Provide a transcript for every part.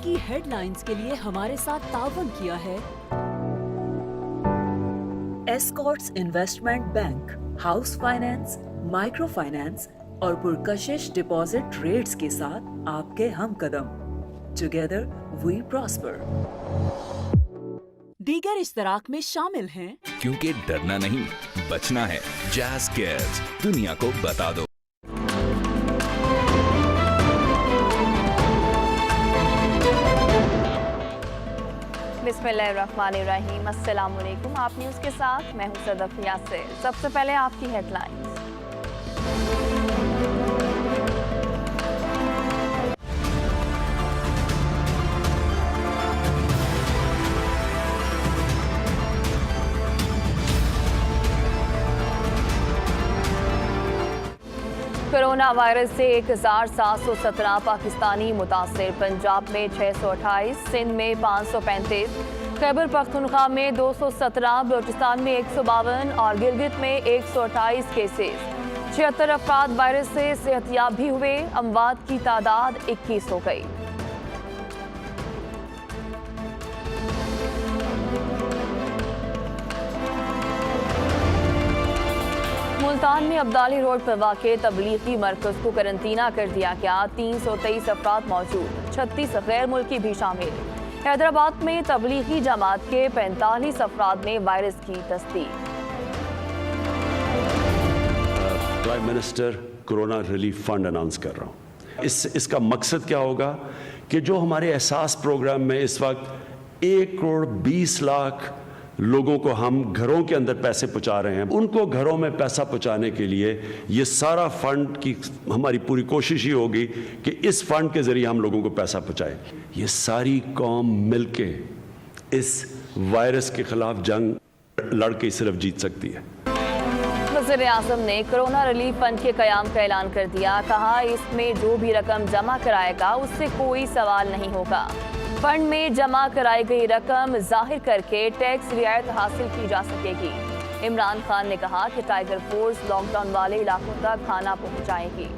आपकी हेडलाइंस के लिए हमारे साथ ताउन किया है Escorts investment bank, house finance, micro finance और पुरकशिश डिपॉजिट रेट्स के साथ आपके हम कदम। Together we prosper. दीगर इश्तराक में शामिल हैं क्योंकि डरना नहीं, बचना है। जैज केयर्स, दुनिया को बता दो। बिस्मिल्लाहिर्रहमानिर्रहीम। अस्सलाम वालेकुम। आप न्यूज़ के साथ मैं हूं सदफ यासिर। सबसे पहले आपकी हेडलाइंस। कोरोना वायरस से 1717 पाकिस्तानी मुतासिर। पंजाब में 628, सिंध में 535, खैबर पख्तूनख्वा में 217, बलूचिस्तान में 152 और गिलगित में 128 केसेस। 76 अफराद वायरस से सेहतयाब भी हुए। अमवात की तादाद 21 हो गई। मुल्तान में अब्दाली रोड पर वाक़े तबलीगी मरकज़ को करंतना कर दिया गया। 323 अफराद मौजूद, 36 गैर मुल्की भी शामिल। हैदराबाद में तबलीगी जमात के 45 अफराद में वायरस की तस्दीक। Prime minister corona relief fund announce कर रहा हूँ। इसका मकसद क्या होगा कि जो हमारे एहसास प्रोग्राम में इस वक्त 1,20,00,000 लोगों को हम घरों के अंदर पैसे पहुंचा रहे हैं, उनको घरों में पैसा पहुंचाने के लिए ये सारा फंड की हमारी पूरी कोशिश ही होगी कि इस फंड के जरिए हम लोगों को पैसा पहुंचाएं। ये सारी कौम मिलके इस वायरस के खिलाफ जंग लड़ के सिर्फ जीत सकती है। वज़ीर आज़म ने कोरोना रिलीफ फंड के क़याम का ऐलान कर दिया। कहा, इसमें जो भी रकम जमा कराएगा उससे कोई सवाल नहीं होगा। फंड में जमा कराई गई रकम जाहिर करके टैक्स रियायत हासिल की जा सकेगी। इमरान खान ने कहा कि टाइगर फोर्स लॉकडाउन वाले इलाकों तक खाना पहुंचाएगी।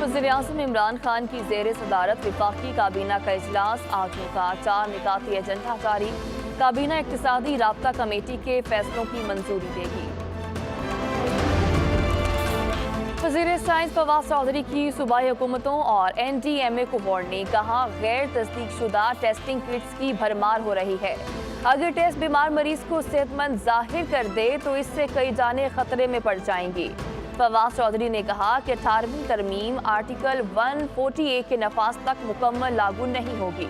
वज़ीर आज़म इमरान खान की ज़ेर सदारत वफाकी काबीना का इजलास आज होगा। 4 निकाती एजेंडा जारी। काबीना इक्तिसादी राब्ता कमेटी के फैसलों की मंजूरी देगी। वज़ीर साइंस फवाद चौधरी की सूबाई हुकूमतों और NDMA को वार्निंग। कहा, गैर तस्दीक शुदा टेस्टिंग किट्स की भरमार हो रही है। अगर टेस्ट बीमार मरीज को सेहतमंद जाहिर कर दे तो इससे कई जानें खतरे में पड़ जाएंगी। फवाद चौधरी ने कहा कि 18वीं तरमीम आर्टिकल 140A के नफाज तक मुकम्मल लागू नहीं होगी।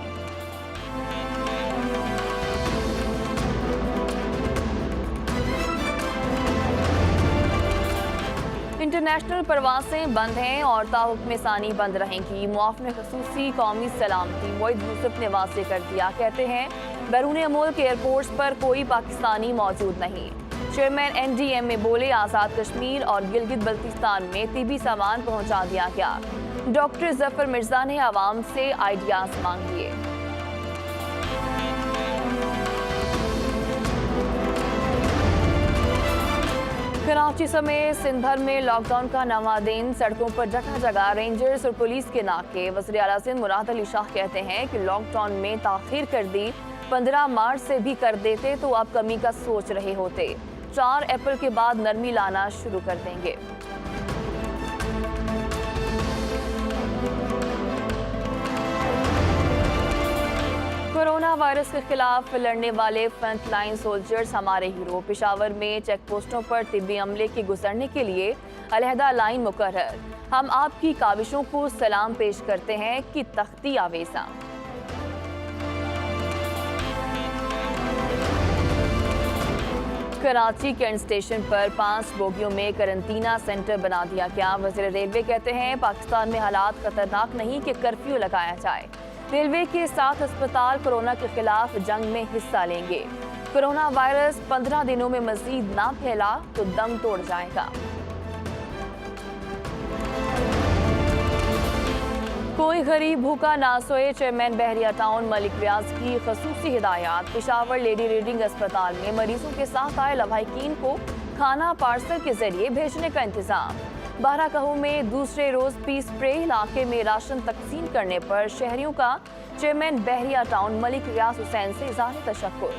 इंटरनेशनल परवासें बंद हैं और ताहुक्म सानी बंद रहेंगी। मुआफ़िन ख़ुसूसी कौमी सलामती मोइद यूसुफ ने वाज़ेह कर दिया। कहते हैं, बैरून मुल्क एयरपोर्ट्स पर कोई पाकिस्तानी मौजूद नहीं। चेयरमैन NDMA बोले, आज़ाद कश्मीर और गिलगित बल्तिस्तान में तिबी सामान पहुँचा दिया गया। डॉक्टर जफर मिर्जा ने आवाम से आइडियाज़ मांग लिए। कराची समेत सिंध भर में लॉकडाउन का नवा दिन। सड़कों पर जगह जगह रेंजर्स और पुलिस के नाके। वज़ीर आला सिंध मुराद अली शाह कहते हैं कि लॉकडाउन में ताख़ीर कर दी। 15 मार्च से भी कर देते तो अब कमी का सोच रहे होते। 4 अप्रैल के बाद नरमी लाना शुरू कर देंगे। कोरोना वायरस के खिलाफ लड़ने वाले फ्रंट लाइन सोल्जर्स हमारे हीरो। पेशावर में चेक पोस्टों पर तिब्बी अमले के गुजरने के लिए अलहदा लाइन मुकर्रर। हम आपकी काविशों को सलाम पेश करते हैं कि तख्ती आवेजा। कराची कैंट स्टेशन पर 5 बोगियों में करंतना सेंटर बना दिया गया। वज़ीर रेलवे कहते हैं, पाकिस्तान में हालात खतरनाक नहीं कि कर्फ्यू लगाया जाए। रेलवे के 7 अस्पताल कोरोना के खिलाफ जंग में हिस्सा लेंगे। कोरोना वायरस 15 दिनों में मजीद ना फैला तो दम तोड़ जाएगा। कोई गरीब भूखा ना सोए, चेयरमैन बहरिया टाउन मलिक रियाज की खसूसी हिदायत। पेशावर लेडी रीडिंग अस्पताल में मरीजों के साथ आए लवाहिकीन को खाना पार्सल के जरिए भेजने का इंतजाम। बाराकहू में दूसरे रोज पीस स्प्रे इलाके में राशन तकसीम करने पर शहरियों का चेयरमैन बहरिया टाउन मलिक रियाज हुसैन से इज़हार तशक्कुर।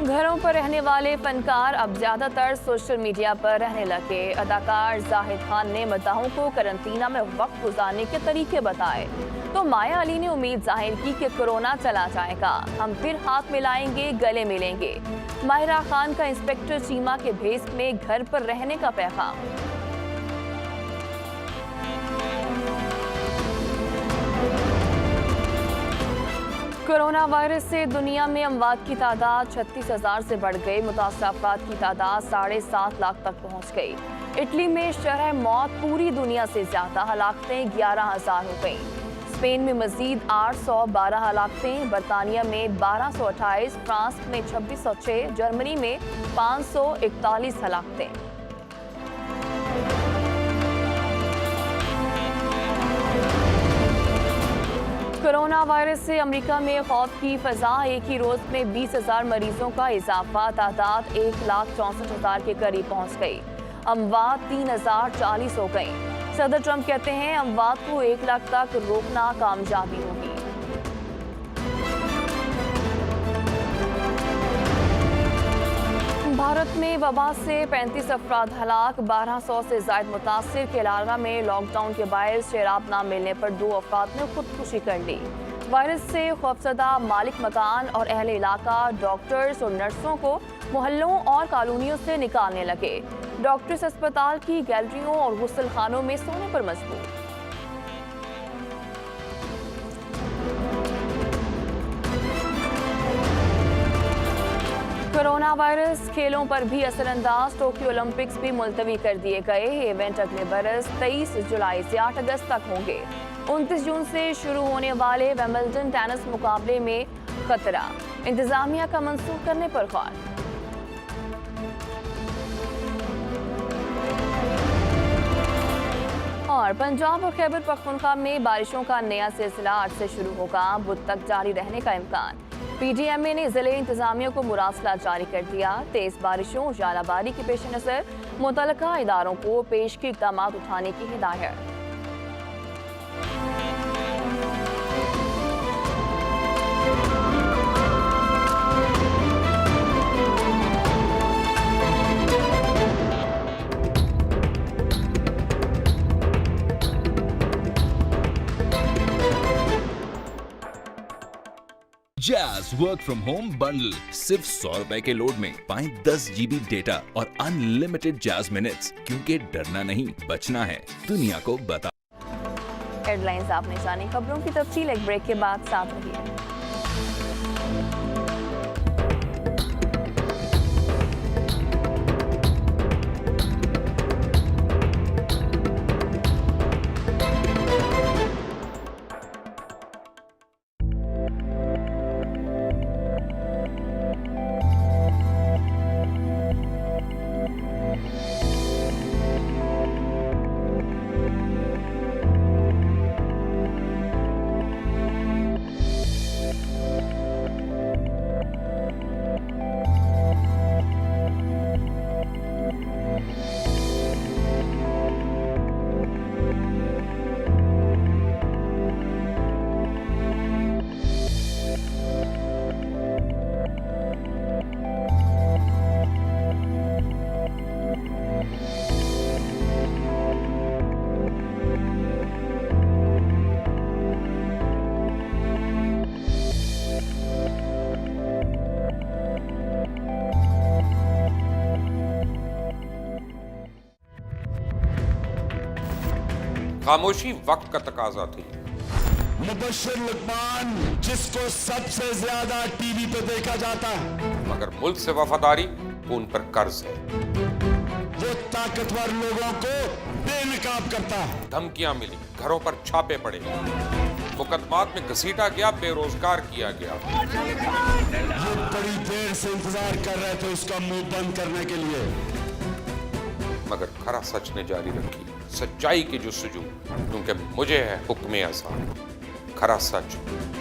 घरों पर रहने वाले फनकार अब ज्यादातर सोशल मीडिया पर रहने लगे। अदाकार जाहिद खान ने मद्दाहों को करंतना में वक्त गुजारने के तरीके बताए तो माया अली ने उम्मीद जाहिर की कि कोरोना चला जाएगा, हम फिर हाथ मिलाएंगे, गले मिलेंगे। माहिरा खान का इंस्पेक्टर चीमा के भेस में घर पर रहने का पैगाम। कोरोना वायरस से दुनिया में अमवात की तादाद 36,000 से बढ़ गई। मुतासर अफराद की तादाद 7.5 लाख तक पहुंच गई। इटली में शरह मौत पूरी दुनिया से ज्यादा, हलाकतें 11,000 हो गई। स्पेन में मजीद 812 हलाकतें, बरतानिया में 1228, फ्रांस में 2606, जर्मनी में 541 हलाकतें। कोरोना वायरस से अमेरिका में खौफ की फजा, एक ही रोज में 20,000 मरीजों का इजाफा, तादाद 1,64,000 के करीब पहुंच गई। अमवात 3,040 हो गई। सदर ट्रंप कहते हैं अमवात को 1 लाख तक रोकना कामयाबी होगी। भारत में वबा से 35 अफराद हलाक, 1200 से ज्यादा मुतासिर। केरला में लॉकडाउन के बायस शराब न मिलने पर 2 अफराद ने खुदकुशी कर ली। वायरस से खौफजदा मालिक मकान और अहले इलाका डॉक्टर्स और नर्सों को मोहल्लों और कॉलोनियों से निकालने लगे। डॉक्टर्स अस्पताल की गैलरियों और गुस्ल खानों में सोने पर मजबूर। कोरोना वायरस खेलों पर भी असरअंदाज, टोक्यो ओलंपिक्स भी मुलतवी कर दिए गए। इवेंट अगले बरस 23 जुलाई से 8 अगस्त तक होंगे। 29 जून से शुरू होने वाले विंबलडन टेनिस मुकाबले में खतरा, इंतजामिया का मंसूख करने पर गौर। और पंजाब और खैबर पख्तूनख्वा में बारिशों का नया सिलसिला 8 से शुरू होगा, बुध तक जारी रहने का इम्कान। पीडीएमए ने जिले इंतजामिया को मुरासला जारी कर दिया। तेज बारिशों और जालाबारी के पेश नजर मुतल्लिका इदारों को पेशगी इक़दाम उठाने की हिदायत। Jazz work from home bundle सिर्फ 100 रुपए के लोड में पाएं 10 GB डेटा और अनलिमिटेड जैज मिनट्स, क्योंकि डरना नहीं बचना है, दुनिया को बता। हेडलाइंस आपने जानी, खबरों की तफसील एक ब्रेक के बाद साथ रहिए। खामोशी वक्त का तकाजा थी। मुबश्शिर लुकमान, जिसको सबसे ज्यादा टीवी पे देखा जाता है, मगर मुल्क से वफादारी उन पर कर्ज है। वो ताकतवर लोगों को बेनकाब करता है। धमकियां मिली, घरों पर छापे पड़े, मुकदमात में घसीटा गया, बेरोजगार किया गया। ये बड़ी देर से इंतजार कर रहे थे उसका मुंह बंद करने के लिए, मगर खरा सच ने जारी रखी, सच्चाई की जुस्तजू, क्योंकि मुझे है हुक्म आज़ाद। खरा सच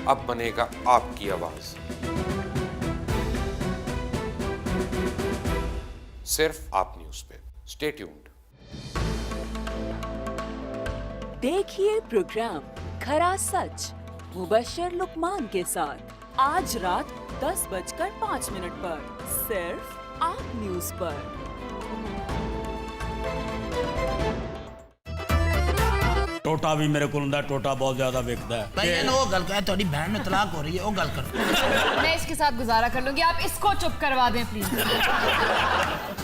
अब बनेगा आपकी आवाज। सिर्फ आप न्यूज पे। Stay tuned. देखिए प्रोग्राम खरा सच मुबश्शिर लुकमान के साथ आज रात 10:05 पर सिर्फ आप न्यूज पर। टोटा भी मेरे को टोटा बहुत ज्यादा बिकता है। भाई वो गल कर, थोड़ी बहन में तलाक हो रही है, वो गल कर। मैं इसके साथ गुजारा कर लूंगी, आप इसको चुप करवा दें प्लीज।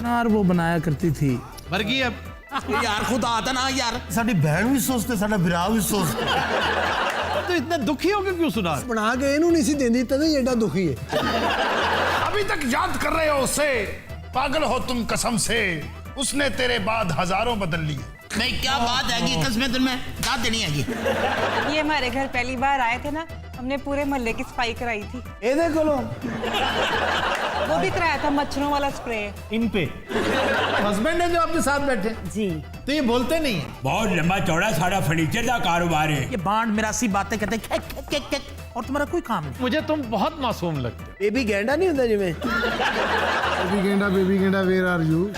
यार वो बनाया करती थी वर्गी अब यार खुद आता ना यार, साडी बहन भी सोचते, साडा विराह भी सोचते। तो इतना दुखी होकर क्यों सुना? बना के इन्हों नहीं सी देंदी तद ही एडा दुखी है। अभी तक याद कर रहे हो उसे? पागल हो तुम कसम से, उसने तेरे बाद हजारों बदल लिए। नहीं क्या बात है, कसमें तुम्हें दाद देनी है। ये हमारे घर पहली बार आए थे ना, हमने पूरे मोहल्ले की सफाई कराई थी। एदे कोलो वो भी कराया था मच्छरों वाला स्प्रे। इन पे हस्बैंड है जो आपके साथ बैठे जी, तो ये बोलते नहीं है। बहुत लंबा चौड़ा सारा फर्नीचर का कारोबार है। ये बांड मिरासी बातें करते हैं, और तुम्हारा कोई काम नहीं। मुझे तुम बहुत मासूम लगते हो। बेबी गेंडा नहीं होता जिमें बेबी गेंडा वेयर आर यू।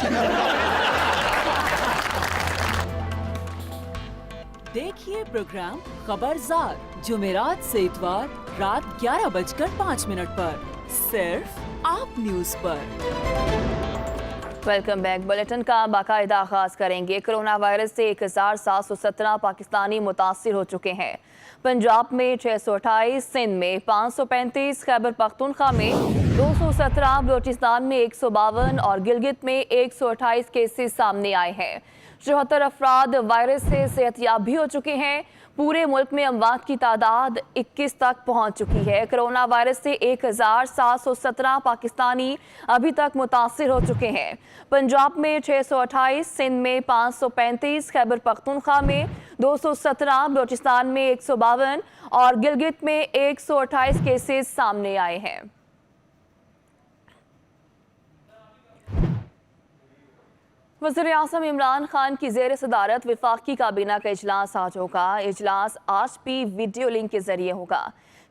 देखिए प्रोग्राम खबरदार जुमेरात से इतवार रात 11:05 पर सिर्फ आप न्यूज पर। Welcome back. बुलेटिन का बाकायदा आगाज करेंगे। कोरोना वायरस से 1717 पाकिस्तानी मुतासिर हो चुके हैं। पंजाब में 628, सिंध में 535, खैबर पख्तूनख्वा में 217, बलोचिस्तान में 152 और गिलगित में 128 केसेस सामने आए हैं। 74 अफराद वायरस से सेहतयाब भी हो चुके हैं। पूरे मुल्क में अमवात की तादाद 21 तक पहुंच चुकी है। कोरोना वायरस से 1717 पाकिस्तानी अभी तक मुतासिर हो चुके हैं। पंजाब में 628, सिंध में 535, खैबर पख्तूनख्वा में 217, बलोचिस्तान में 152 और गिलगित में 128 केसेस सामने आए हैं। वज़ीर-ए-आज़म इमरान खान की ज़ेर सदारत वफाकी काबीना का इजलास आज होगा। इजलास आज भी वीडियो लिंक के जरिए होगा।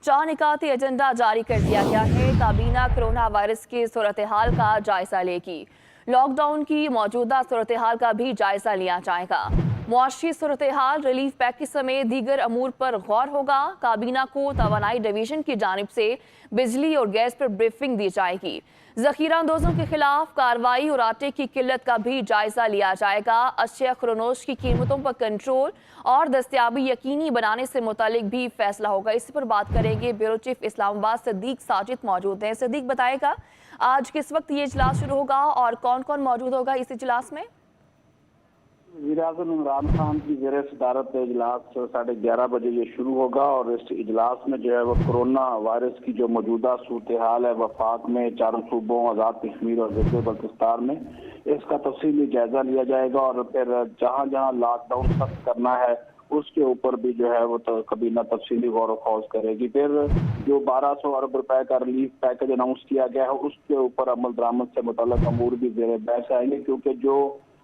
4 निकाती एजेंडा जारी कर दिया गया है। काबीना कोरोना वायरस की सूरत हाल का जायजा लेगी। लॉकडाउन की मौजूदा सूरत हाल का भी जायजा लिया जाएगा। मुआशी सूरत हाल, रिलीफ पैकेज समेत दीगर अमूर पर गौर होगा। काबीना को तवानाई डिवीजन की जानिब से बिजली और गैस पर ब्रीफिंग दी जाएगी। जखीरा अंदोजों के खिलाफ कार्रवाई और आटे की किल्लत का भी जायजा लिया जाएगा। अशिया खरोनोश की कीमतों पर कंट्रोल और दस्तयाबी यकीनी बनाने से मुतालिक भी फैसला होगा। इस पर बात करेंगे। ब्यूरो चीफ इस्लामाबाद सदीक साजिद मौजूद हैं। सदीक बताएगा आज किस वक्त ये इजलास शुरू होगा और कौन कौन मौजूद होगा इस इजलास में? वज़ीर-ए-आज़म इमरान खान की ज़ेर सदारत इजलास 11:30 बजे ये शुरू होगा और इस इजलास में जो है वो कोरोना वायरस की जो मौजूदा सूरत हाल है वफाक में, चारों सूबों आज़ाद कश्मीर और ज़िले बल्तिस्तान में, इसका तफसीली जायजा लिया जाएगा और फिर जहाँ जहाँ लॉकडाउन सख्त करना है उसके ऊपर भी जो है वो काबीना तफसीली गौर व खौज करेगी। फिर जो 1200 अरब रुपए का रिलीफ पैकेज अनाउंस किया गया है उसके ऊपर अमल दरामद से मुतल्लिक़ अमूर भी ज़ेर बहस आएंगे, क्योंकि जो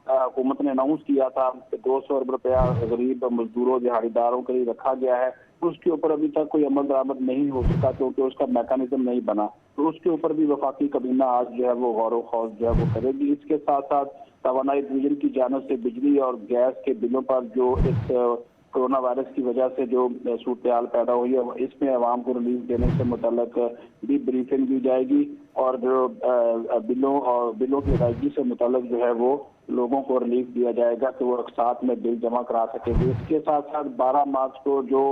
हुकूमत ने अनाउंस किया था कि 200 अरब रुपया गरीब मजदूरों दिहाड़ीदारों के लिए रखा गया है, उसके ऊपर अभी तक कोई अमल दरामद नहीं हो सका क्योंकि उसका मैकेनिज्म नहीं बना। तो उसके ऊपर भी वफाकी काबीना आज जो है वो गौर व खौज जो है वो करेगी। इसके साथ साथ तवानाई डिवीजन की जानिब से बिजली और गैस के बिलों पर जो इस कोरोना वायरस की वजह से जो सूरत हाल पैदा हुई है इसमें अवाम को रिलीफ देने से मुतल्लिक भी ब्रीफिंग दी जाएगी और जो बिलों की अदायगी से मुतल्लिक जो है वो लोगों को रिलीफ दिया जाएगा कि वो साथ में बिल जमा करा सकेंगे। इसके साथ साथ 12 मार्च को जो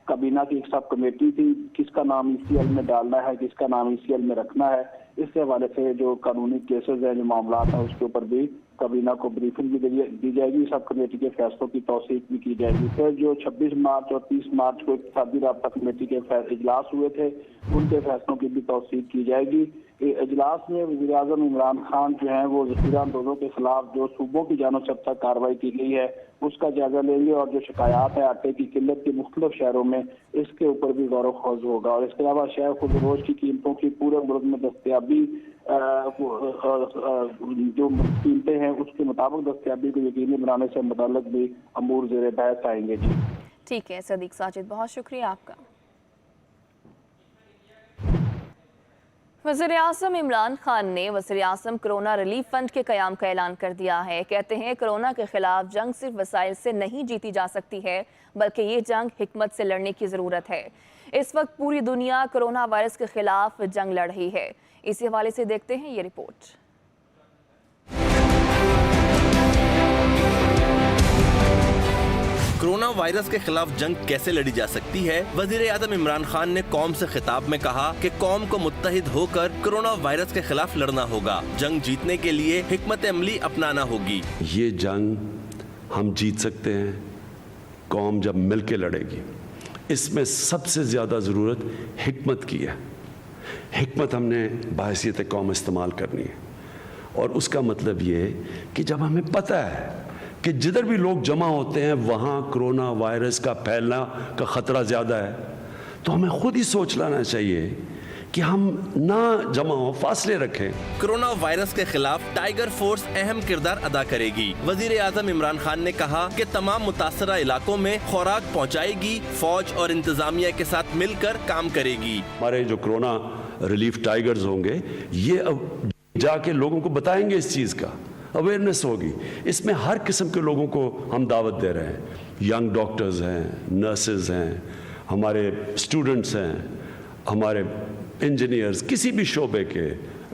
काबीना की एक सब कमेटी थी, किसका नाम ECL में डालना है, किसका नाम ECL में रखना है, इसके हवाले से जो कानूनी केसेस हैं, जो मामला हैं, उसके ऊपर भी काबीना को ब्रीफिंग भी दी जाएगी। सब कमेटी के फैसलों की तौसीक भी की जाएगी। फिर जो 26 मार्च और 30 मार्च को इक़्तिसादी राब्ता कमेटी के इजलास हुए थे उनके फैसलों की भी तौसीक की जाएगी। इजलास में वज़ीर-ए-आज़म इमरान खान जो हैं वो ज़ख़ीरा अंदोज़ों के खिलाफ जो सूबों की जानिब से अब तक कार्रवाई की गई है उसका जायजा लेंगे और जो शिकायत है आटे की किल्लत के मुख्तलिफ शहरों में इसके ऊपर भी गौर व खौज होगा। और इसके अलावा शहर खुदरोज की कीमतों की पूरे मुल्क में दस्तयाबी जो कीमतें हैं उसके मुताबिक दस्तयाबी को यकीनी बनाने से मुताल्लिक भी अमूर ज़ेर बहस आएंगे। जी ठीक है सदीक साजिद, बहुत शुक्रिया आपका। वज़ीर आज़म इमरान खान ने वज़ीर आज़म कोरोना रिलीफ फंड के क़याम का ऐलान कर दिया है। कहते हैं कोरोना के खिलाफ जंग सिर्फ वसाइल से नहीं जीती जा सकती है, बल्कि ये जंग हिकमत से लड़ने की ज़रूरत है। इस वक्त पूरी दुनिया कोरोना वायरस के खिलाफ जंग लड़ रही है। इसी हवाले से देखते हैं ये रिपोर्ट। कोरोना वायरस के खिलाफ जंग कैसे लड़ी जा सकती है? वजीर आज़म इमरान खान ने कौम से खिताब में कहा कि कौम को मुत्तहिद होकर कोरोना वायरस के खिलाफ लड़ना होगा। जंग जीतने के लिए हिकमत अमली अपनाना होगी। ये जंग हम जीत सकते हैं कौम जब मिल के लड़ेगी। इसमें सबसे ज़्यादा ज़रूरत हिकमत की है। हिकमत हमने बहैसियत कौम इस्तेमाल करनी है, और उसका मतलब ये कि जब हमें पता है कि जिधर भी लोग जमा होते हैं वहाँ कोरोना वायरस का फैलना का ख़तरा ज़्यादा है, तो हमें खुद ही सोच लाना चाहिए कि हम ना जमा हो, फासले रखें। कोरोना वायरस के खिलाफ टाइगर फोर्स अहम किरदार अदा करेगी। वजीर आज़म इमरान खान ने कहा कि तमाम मुतासरा इलाकों में खुराक पहुँचाएगी, फौज और इंतजामिया के साथ मिलकर काम करेगी। हमारे जो कोरोना रिलीफ टाइगर्स होंगे, ये अब जाके लोगों को बताएंगे, इस चीज़ का अवेयरनेस होगी। इसमें हर किस्म के लोगों को हम दावत दे रहे हैं। यंग डॉक्टर्स हैं, नर्सेज हैं, हमारे स्टूडेंट्स हैं, हमारे इंजीनियर्स, किसी भी शोबे के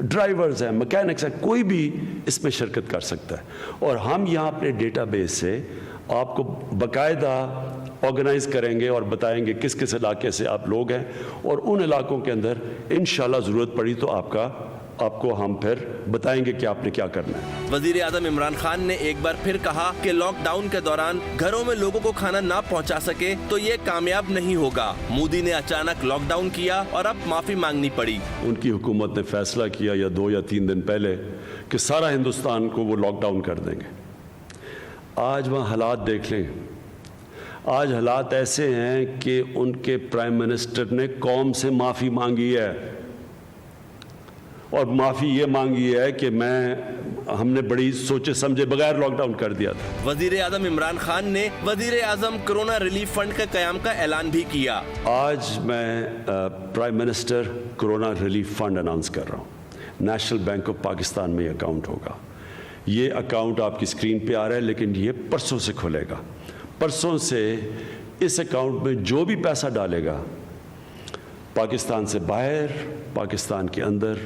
ड्राइवर्स हैं, मैकेनिक्स हैं, कोई भी इसमें शिरकत कर सकता है। और हम यहाँ अपने डेटाबेस से आपको बाकायदा ऑर्गेनाइज करेंगे और बताएंगे किस किस इलाके से आप लोग हैं, और उन इलाकों के अंदर इंशाल्लाह ज़रूरत पड़ी तो आपको हम फिर बताएंगे कि आपने क्या करना है। वजीर आज़म इमरान खान ने एक बार फिर कहा कि लॉकडाउन के दौरान घरों में लोगों को खाना ना पहुंचा सके तो ये कामयाब नहीं होगा। मोदी ने अचानक लॉकडाउन किया और अब माफी मांगनी पड़ी। उनकी हुकूमत ने फैसला किया या 2 या 3 दिन पहले कि सारा हिंदुस्तान को वो लॉकडाउन कर देंगे। आज वहाँ हालात देख लें। आज हालात ऐसे हैं कि उनके प्राइम मिनिस्टर ने कौम से माफ़ी मांगी है, और माफ़ी ये मांगी है कि हमने बड़ी सोचे समझे बगैर लॉकडाउन कर दिया था। वजीर आज़म इमरान खान ने वजीर आज़म कोरोना रिलीफ फंड के क़याम का ऐलान भी किया। आज मैं prime minister corona relief fund announce कर रहा हूँ। नेशनल बैंक ऑफ पाकिस्तान में ये अकाउंट होगा। ये अकाउंट आपकी स्क्रीन पे आ रहा है, लेकिन ये परसों से खुलेगा। परसों से इस अकाउंट में जो भी पैसा डालेगा, पाकिस्तान से बाहर, पाकिस्तान के अंदर,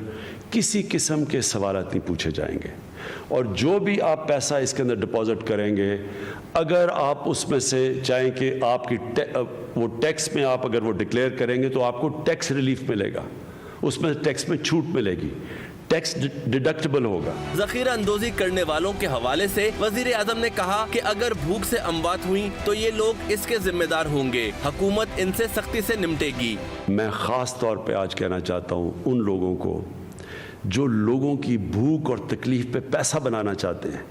किसी किस्म के सवालात नहीं पूछे जाएंगे। और जो भी आप पैसा इसके अंदर डिपॉजिट करेंगे, अगर आप उसमें से चाहें कि आपकी वो टैक्स में आप अगर वो डिक्लेयर करेंगे तो आपको टैक्स रिलीफ मिलेगा, उसमें टैक्स में छूट मिलेगी, टैक्स डिडक्टेबल होगा। जखीरा अंदोजी करने वालों के हवाले से वजीर आज़म ने कहा कि अगर भूख से अमवात हुई तो ये लोग इसके जिम्मेदार होंगे। हुकूमत इनसे सख्ती से निपटेगी। मैं ख़ास तौर पे आज कहना चाहता हूँ उन लोगों को जो लोगों की भूख और तकलीफ पे पैसा बनाना चाहते हैं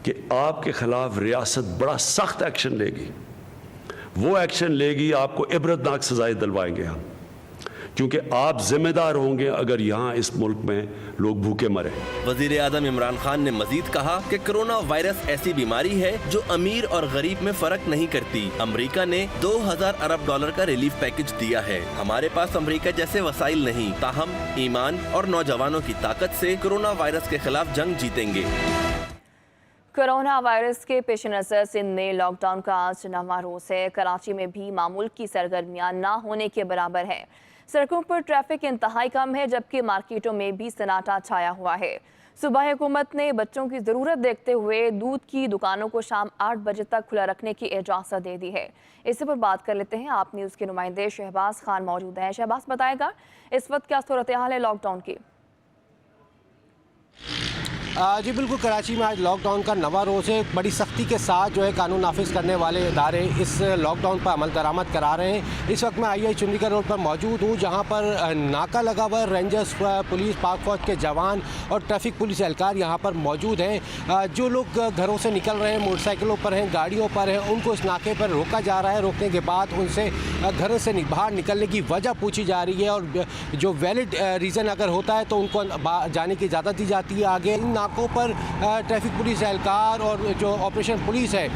कि आपके ख़िलाफ़ रियासत बड़ा सख्त एक्शन लेगी। वो एक्शन लेगी, आपको इबरतनाक सज़ाएं दिलवाएंगे हम, क्योंकि आप जिम्मेदार होंगे अगर यहाँ इस मुल्क में लोग भूखे मरे। वजीर आज़म इमरान खान ने मजीद कहा कि कोरोना वायरस ऐसी बीमारी है जो अमीर और गरीब में फर्क नहीं करती। अमेरिका ने 2000 अरब डॉलर का रिलीफ पैकेज दिया है। हमारे पास अमेरिका जैसे वसाइल नहीं, ताहम ईमान और नौजवानों की ताकत से कोरोना वायरस के खिलाफ जंग जीतेंगे। कोरोना वायरस के पेश नज़र सिंध में लॉकडाउन का आज 9वां रोज़ है। कराची में भी मामूल की सरगर्मियाँ ना होने के बराबर है। सड़कों पर ट्रैफिक इंतहाई कम है, जबकि मार्केटों में भी सन्नाटा छाया हुआ है। सूबाई हुकूमत ने बच्चों की ज़रूरत देखते हुए दूध की दुकानों को शाम 8 बजे तक खुला रखने की इजाज़त दे दी है। इसी पर बात कर लेते हैं। आप न्यूज़ के नुमाइंदे शहबाज खान मौजूद हैं। शहबाज, बताएगा इस वक्त क्या सूरत हाल है लॉकडाउन की? जी बिल्कुल, कराची में आज लॉकडाउन का 9वां रोज़ है। बड़ी सख्ती के साथ जो है कानून नाफिज करने वाले इदारे इस लॉकडाउन पर अमल दरामद करा रहे हैं। इस वक्त मैं आई चंडीगढ़ रोड पर मौजूद हूँ, जहाँ पर नाका लगा हुआ है। रेंजर्स, पुलिस, पाक फौज के जवान और ट्रैफिक पुलिस एहलकार यहाँ पर मौजूद हैं। जो लोग घरों से निकल रहे हैं, मोटरसाइकिलों पर हैं, गाड़ियों पर हैं, उनको इस नाके पर रोका जा रहा है। रोकने के बाद उनसे घर से बाहर निकलने की वजह पूछी जा रही है, और जो वैलिड रीज़न अगर होता है तो उनको जाने की इजाज़त दी जाती है। आगे इन नाकों पर ट्रैफिक पुलिस एहलकार और जो ऑपरेशन पुलिस है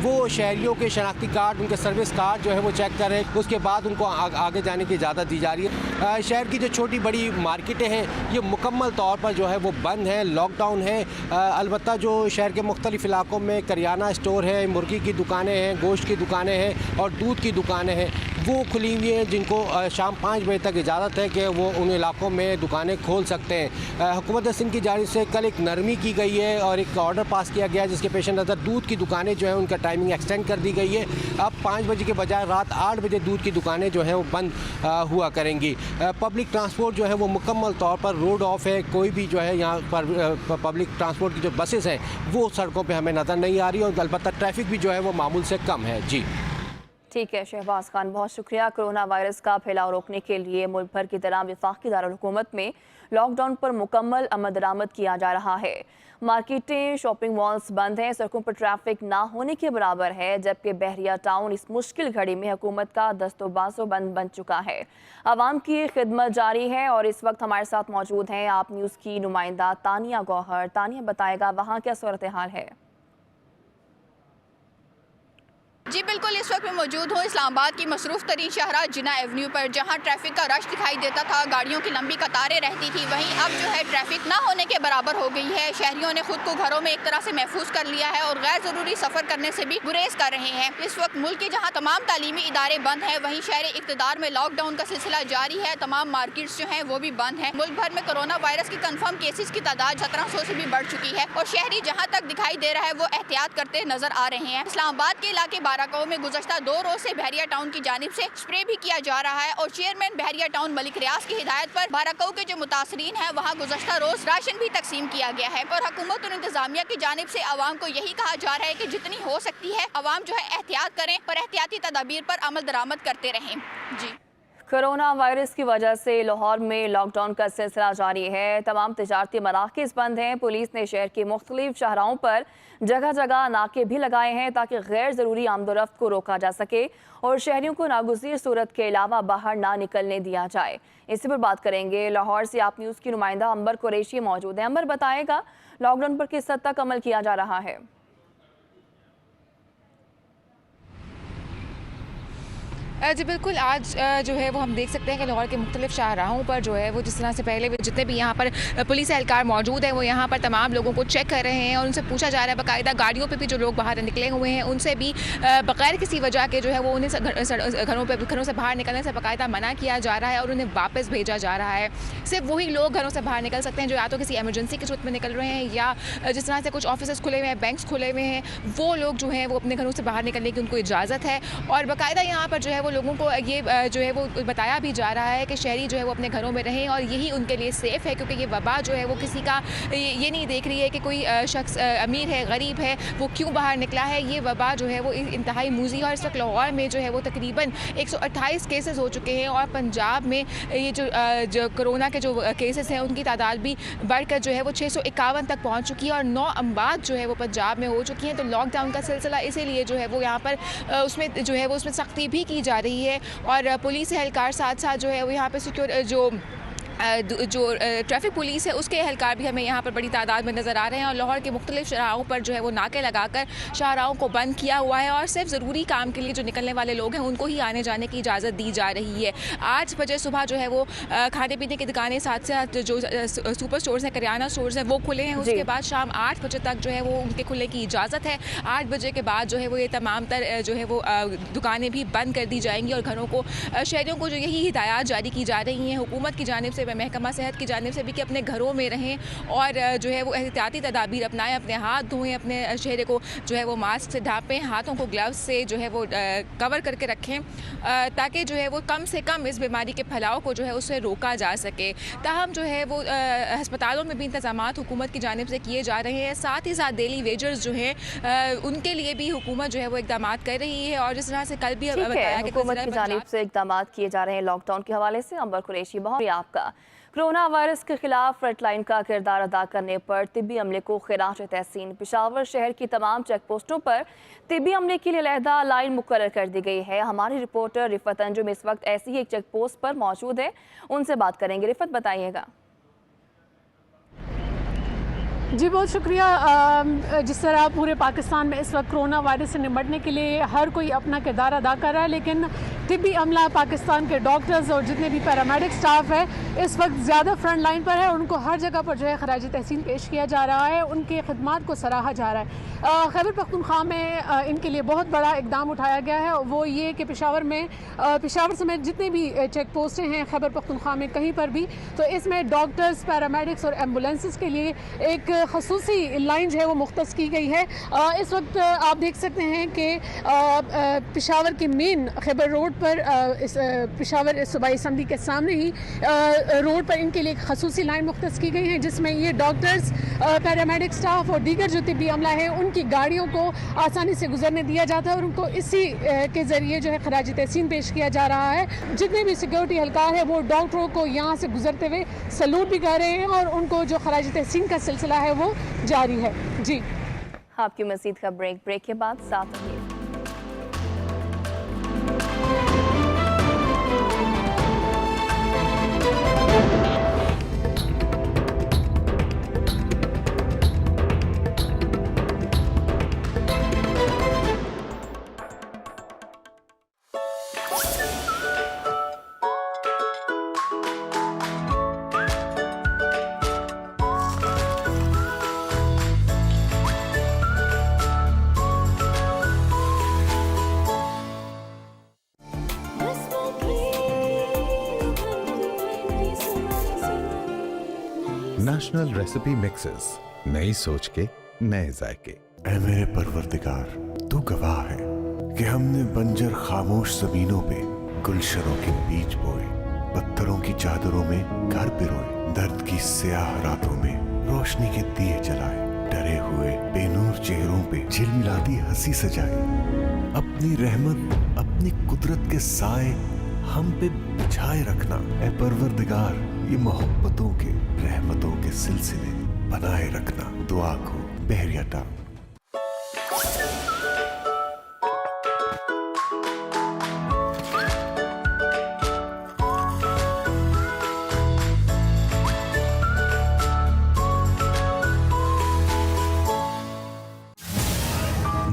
वो शहरियों के शनाख्ती कार्ड, उनके सर्विस कार्ड जो है वो चेक कर रहे हैं, उसके बाद उनको आगे जाने की इजाज़त दी जा रही है। शहर की जो छोटी बड़ी मार्केटें हैं ये मुकम्मल तौर पर जो है वो बंद हैं, लॉकडाउन है। अलबत्ता जो शहर के मुख्तलिफ इलाकों में करियाना स्टोर है, मुर्गी की दुकानें हैं, गोश्त की दुकानें हैं और दूध की दुकानें हैं, वो खुली हुई हैं, जिनको शाम 5 बजे तक इजाज़त है कि वो उन इलाकों में दुकानें खोल सकते हैं। हुकूमत सिंध की जानिब से कल एक नरमी की गई है और एक ऑर्डर पास किया गया जिसके पेश नज़र दूध की दुकानें जो है उनका टाइमिंग एक्सटेंड कर दी गई है। अब 5 बजे के बजाय रात 8 बजे दूध की दुकानें जो हैं वो बंद हुआ करेंगी। पब्लिक ट्रांसपोर्ट जो है वो मुकम्मल तौर पर रोड ऑफ है। कोई भी जो है यहाँ पर पब्लिक ट्रांसपोर्ट की जो बसेस हैं वो सड़कों पे हमें नज़र नहीं आ रही और अलबत्ता ट्रैफिक भी जो है वो मामूल से कम है। जी ठीक है शहबाज खान, बहुत शुक्रिया। कोरोना वायरस का फैलाव रोकने के लिए मुल्क भर की तरह वफाकी दारुल-हुकूमत में लॉकडाउन पर मुकम्मल अमल दरामद किया जा रहा है। मार्केटें, शॉपिंग मॉल्स बंद हैं, सड़कों पर ट्रैफिक ना होने के बराबर है, जबकि बहरिया टाउन इस मुश्किल घड़ी में हुकूमत का दस्तोबाजो बंद बन चुका है। आवाम की खिदमत जारी है और इस वक्त हमारे साथ मौजूद हैं आप न्यूज़ की नुमाइंदा तानिया गौहर। तानिया बताएगा वहाँ क्या सूरत हाल है? जी बिल्कुल, इस वक्त मैं मौजूद हूँ इस्लामाबाद की मसरूफ़ तरीन शाहराह जिन्ना एवेन्यू पर, जहाँ ट्रैफिक का रश दिखाई देता था, गाड़ियों की लंबी कतारें रहती थी। वहीं अब जो है ट्रैफिक ना होने के बराबर हो गई है। शहरियों ने खुद को घरों में एक तरह से महफूज कर लिया है और गैर ज़रूरी सफ़र करने से भी गुरेज कर रहे हैं। इस वक्त मुल्क के जहाँ तमाम तालीमी इदारे बंद हैं, वहीं शहर इक़्तिदार में लॉकडाउन का सिलसिला जारी है। तमाम मार्केट्स जो हैं वो भी बंद हैं। मुल्क भर में कोरोना वायरस की कन्फर्म केसेस की तादाद 1700 से भी बढ़ चुकी है और शहरी जहाँ तक दिखाई दे रहा है वो एहतियात करते नजर आ रहे हैं। इस्लामाबाद के इलाके बाराकाऊ में गुज़श्ता 2 रोज से बहरिया टाउन की जानिब से स्प्रे भी किया जा रहा है और चेयरमैन बहरिया टाउन मलिक रियाज की हिदायत पर बाराकाऊ के जो मुतासरीन हैं वहाँ गुज़श्ता रोज राशन भी तकसीम किया गया है और हुकूमत और इंतजामिया की जानिब से आवाम को यही कहा जा रहा है कि जितनी हो सकती है आवाम जो है एहतियात करें और एहतियाती तदाबीर पर अमल दरामद करते रहें। जी कोरोना वायरस की वजह से लाहौर में लॉकडाउन का सिलसिला जारी है। तमाम तिजारती मराकज़ बंद हैं। पुलिस ने शहर के मुख्तलिफ शाहराहों पर जगह जगह नाके भी लगाए हैं ताकि गैर ज़रूरी आमदोरफ्त को रोका जा सके और शहरियों को नागुज़ीर सूरत के अलावा बाहर ना निकलने दिया जाए। इसी पर बात करेंगे। लाहौर से आप न्यूज़ की नुमाइंदा अंबर कुरैशी मौजूद है। अंबर बताएगा लॉकडाउन पर किस हद तक अमल किया जा रहा है? जी बिल्कुल, आज जो है वो हम देख सकते हैं कि लाहौर के मुख्तलिफ शाहराहों पर जो है वो जिस तरह से पहले जितने भी यहाँ पर पुलिस एहलकार मौजूद हैं वो यहाँ पर तमाम लोगों को चेक कर रहे हैं और उनसे पूछा जा रहा है। बाकायदा गाड़ियों पे भी जो लोग बाहर निकले हुए हैं उनसे भी बगैर किसी वजह के जो है वो उन्हें घरों से बाहर निकलने से बाकायदा मना किया जा रहा है और उन्हें वापस भेजा जा रहा है। सिर्फ वही लोग घरों से बाहर निकल सकते हैं जो या तो किसी एमरजेंसी की सूरत में निकल रहे हैं या जिस तरह से कुछ ऑफिस खुले हुए हैं, बैंक्स खुले हुए हैं, वो लोग जो हैं वो अपने घरों से बाहर निकलने की उनको इजाज़त है। और बाकायदा यहाँ पर जो है वो लोगों को ये जो है वो बताया भी जा रहा है कि शहरी जो है वो अपने घरों में रहें और यही उनके लिए सेफ़ है, क्योंकि ये वबा जो है वो किसी का ये नहीं देख रही है कि कोई शख्स अमीर है, गरीब है, वो क्यों बाहर निकला है। ये वबा जो है वो इंतहाई मूज़ी है और इस वक्त लाहौर में जो है वो तकरीबन 128 केसेस हो चुके हैं और पंजाब में ये जो कोरोना के जो केसेस हैं उनकी तादाद भी बढ़कर जो है वो 651 तक पहुँच चुकी है और 9 अमवात जो है वो पंजाब में हो चुकी हैं। तो लॉकडाउन का सिलसिला इसीलिए जो है वो यहाँ पर उसमें जो है वो उसमें सख्ती भी की जा रही है और पुलिस एहलकार साथ साथ जो है वो यहाँ पे सिक्योर जो ट्रैफिक पुलिस है उसके एहलकार भी हमें यहाँ पर बड़ी तादाद में नज़र आ रहे हैं और लाहौर के मुख्तलिफ शाहराहों पर जो है वो नाके लगाकर शाहराहों को बंद किया हुआ है और सिर्फ ज़रूरी काम के लिए जो निकलने वाले लोग हैं उनको ही आने जाने की इजाज़त दी जा रही है। 8 बजे सुबह जो है वो खाने पीने की दुकानें साथ साथ जो सुपर स्टोर्स हैं, करियाना स्टोर्स हैं वो खुले हैं। उसके बाद शाम 8 बजे तक जो है वो उनके खुलने की इजाज़त है। 8 बजे के बाद जो है वो ये तमाम तर जो है वो दुकानें भी बंद कर दी जाएंगी और घरों को शहरियों को जो यही हिदायत जारी की जा रही हैं हुकूमत की जानिब से, महकमा सेहत की जानिब से भी कि अपने घरों में रहें और जो है वो एहतियाती तदाबीर अपनाएं, अपने हाथ धोएं, अपने चेहरे को जो है वो मास्क से ढाँपें, हाथों को ग्लव्स से जो है वो कवर करके रखें ताकि जो है वो कम से कम इस बीमारी के फैलाव को जो है उससे रोका जा सके। ताहम जो है वो अस्पतालों में भी इंतजामात हुकूमत की जानिब से किए जा रहे हैं। साथ ही साथ डेली वेजर्स जो हैं उनके लिए भी हुकूमत जो है वो इक़दाम कर रही है और जिस तरह से कल भी बताया कि हुकूमत की जानिब से इक़दाम किए जा रहे हैं लॉकडाउन के हवाले से। अंबर कुरैशी, बहुत आपका। कोरोना वायरस के खिलाफ फ्रंटलाइन का किरदार अदा करने पर तिब्बी अमले को खिराज तहसीन। पेशावर शहर की तमाम चेक पोस्टों पर तिब्बी अमले के लिए अलहदा लाइन मुकर्रर कर दी गई है। हमारी रिपोर्टर रिफत अंजुम इस वक्त ऐसी ही एक चेक पोस्ट पर मौजूद है, उनसे बात करेंगे। रिफत, बताइएगा। जी बहुत शुक्रिया। जिस तरह पूरे पाकिस्तान में इस वक्त कोरोना वायरस से निपटने के लिए हर कोई अपना किरदार अदा कर रहा है, लेकिन तिब्बी अमला, पाकिस्तान के डॉक्टर्स और जितने भी पैरामेडिक स्टाफ है इस वक्त ज़्यादा फ्रंट लाइन पर है और उनको हर जगह पर जो है खराज तहसीन पेश किया जा रहा है, उनके खिदमात को सराहा जा रहा है। खैबर पख्तूनख्वा में इनके लिए बहुत बड़ा इकदाम उठाया गया है, वो ये कि पेशावर समेत जितने भी चेक पोस्टें हैं खैबर पख्तूनख्वा में कहीं पर भी, तो इसमें डॉक्टर्स, पैरामेडिक्स और एम्बुलेंसेस के लिए एक खसूसी लाइन जो है वो मुख्तस की गई है। इस वक्त आप देख सकते हैं कि पेशावर के मेन खैबर रोड पर पेशावर सूबाई असम्बली के सामने ही रोड पर इनके लिए एक खसूसी लाइन मुख्तस की गई है, जिसमें ये डॉक्टर्स, पैरामेडिक स्टाफ और दीगर जो तिब्बी अमला है उनकी गाड़ियों को आसानी से गुजरने दिया जाता है और उनको इसी के ज़रिए जो है खराज तहसीन पेश किया जा रहा है। जितने भी सिक्योरिटी एहलकार है वो डॉक्टरों को यहाँ से गुजरते हुए सैल्यूट भी कर रहे हैं और उनको जो खराज तहसीन का सिलसिला है वो जारी है। जी आपकी मज़ीद का ब्रेक के बाद साथ रहिए। नेशनल रेसिपी मिक्सेस, नई सोच के नए जायके। ऐ मेरे परवरदिगार, तू गवाह है कि हमने बंजर खामोश जमीनों पे गुलशनों के बीज बोए, पत्थरों की चादरों में घर पिरोए, दर्द की स्याह रातों में रोशनी के दिए जलाए, डरे हुए बेनूर चेहरों पे झिलमिलाती हंसी सजाए। अपनी रहमत, अपनी कुदरत के साए हम पे बिछाए रखना। ऐ परवरदिगार, ये मोहब्बतों के, रहमतों के सिलसिले बनाए रखना। दुआ को बहरियाटा।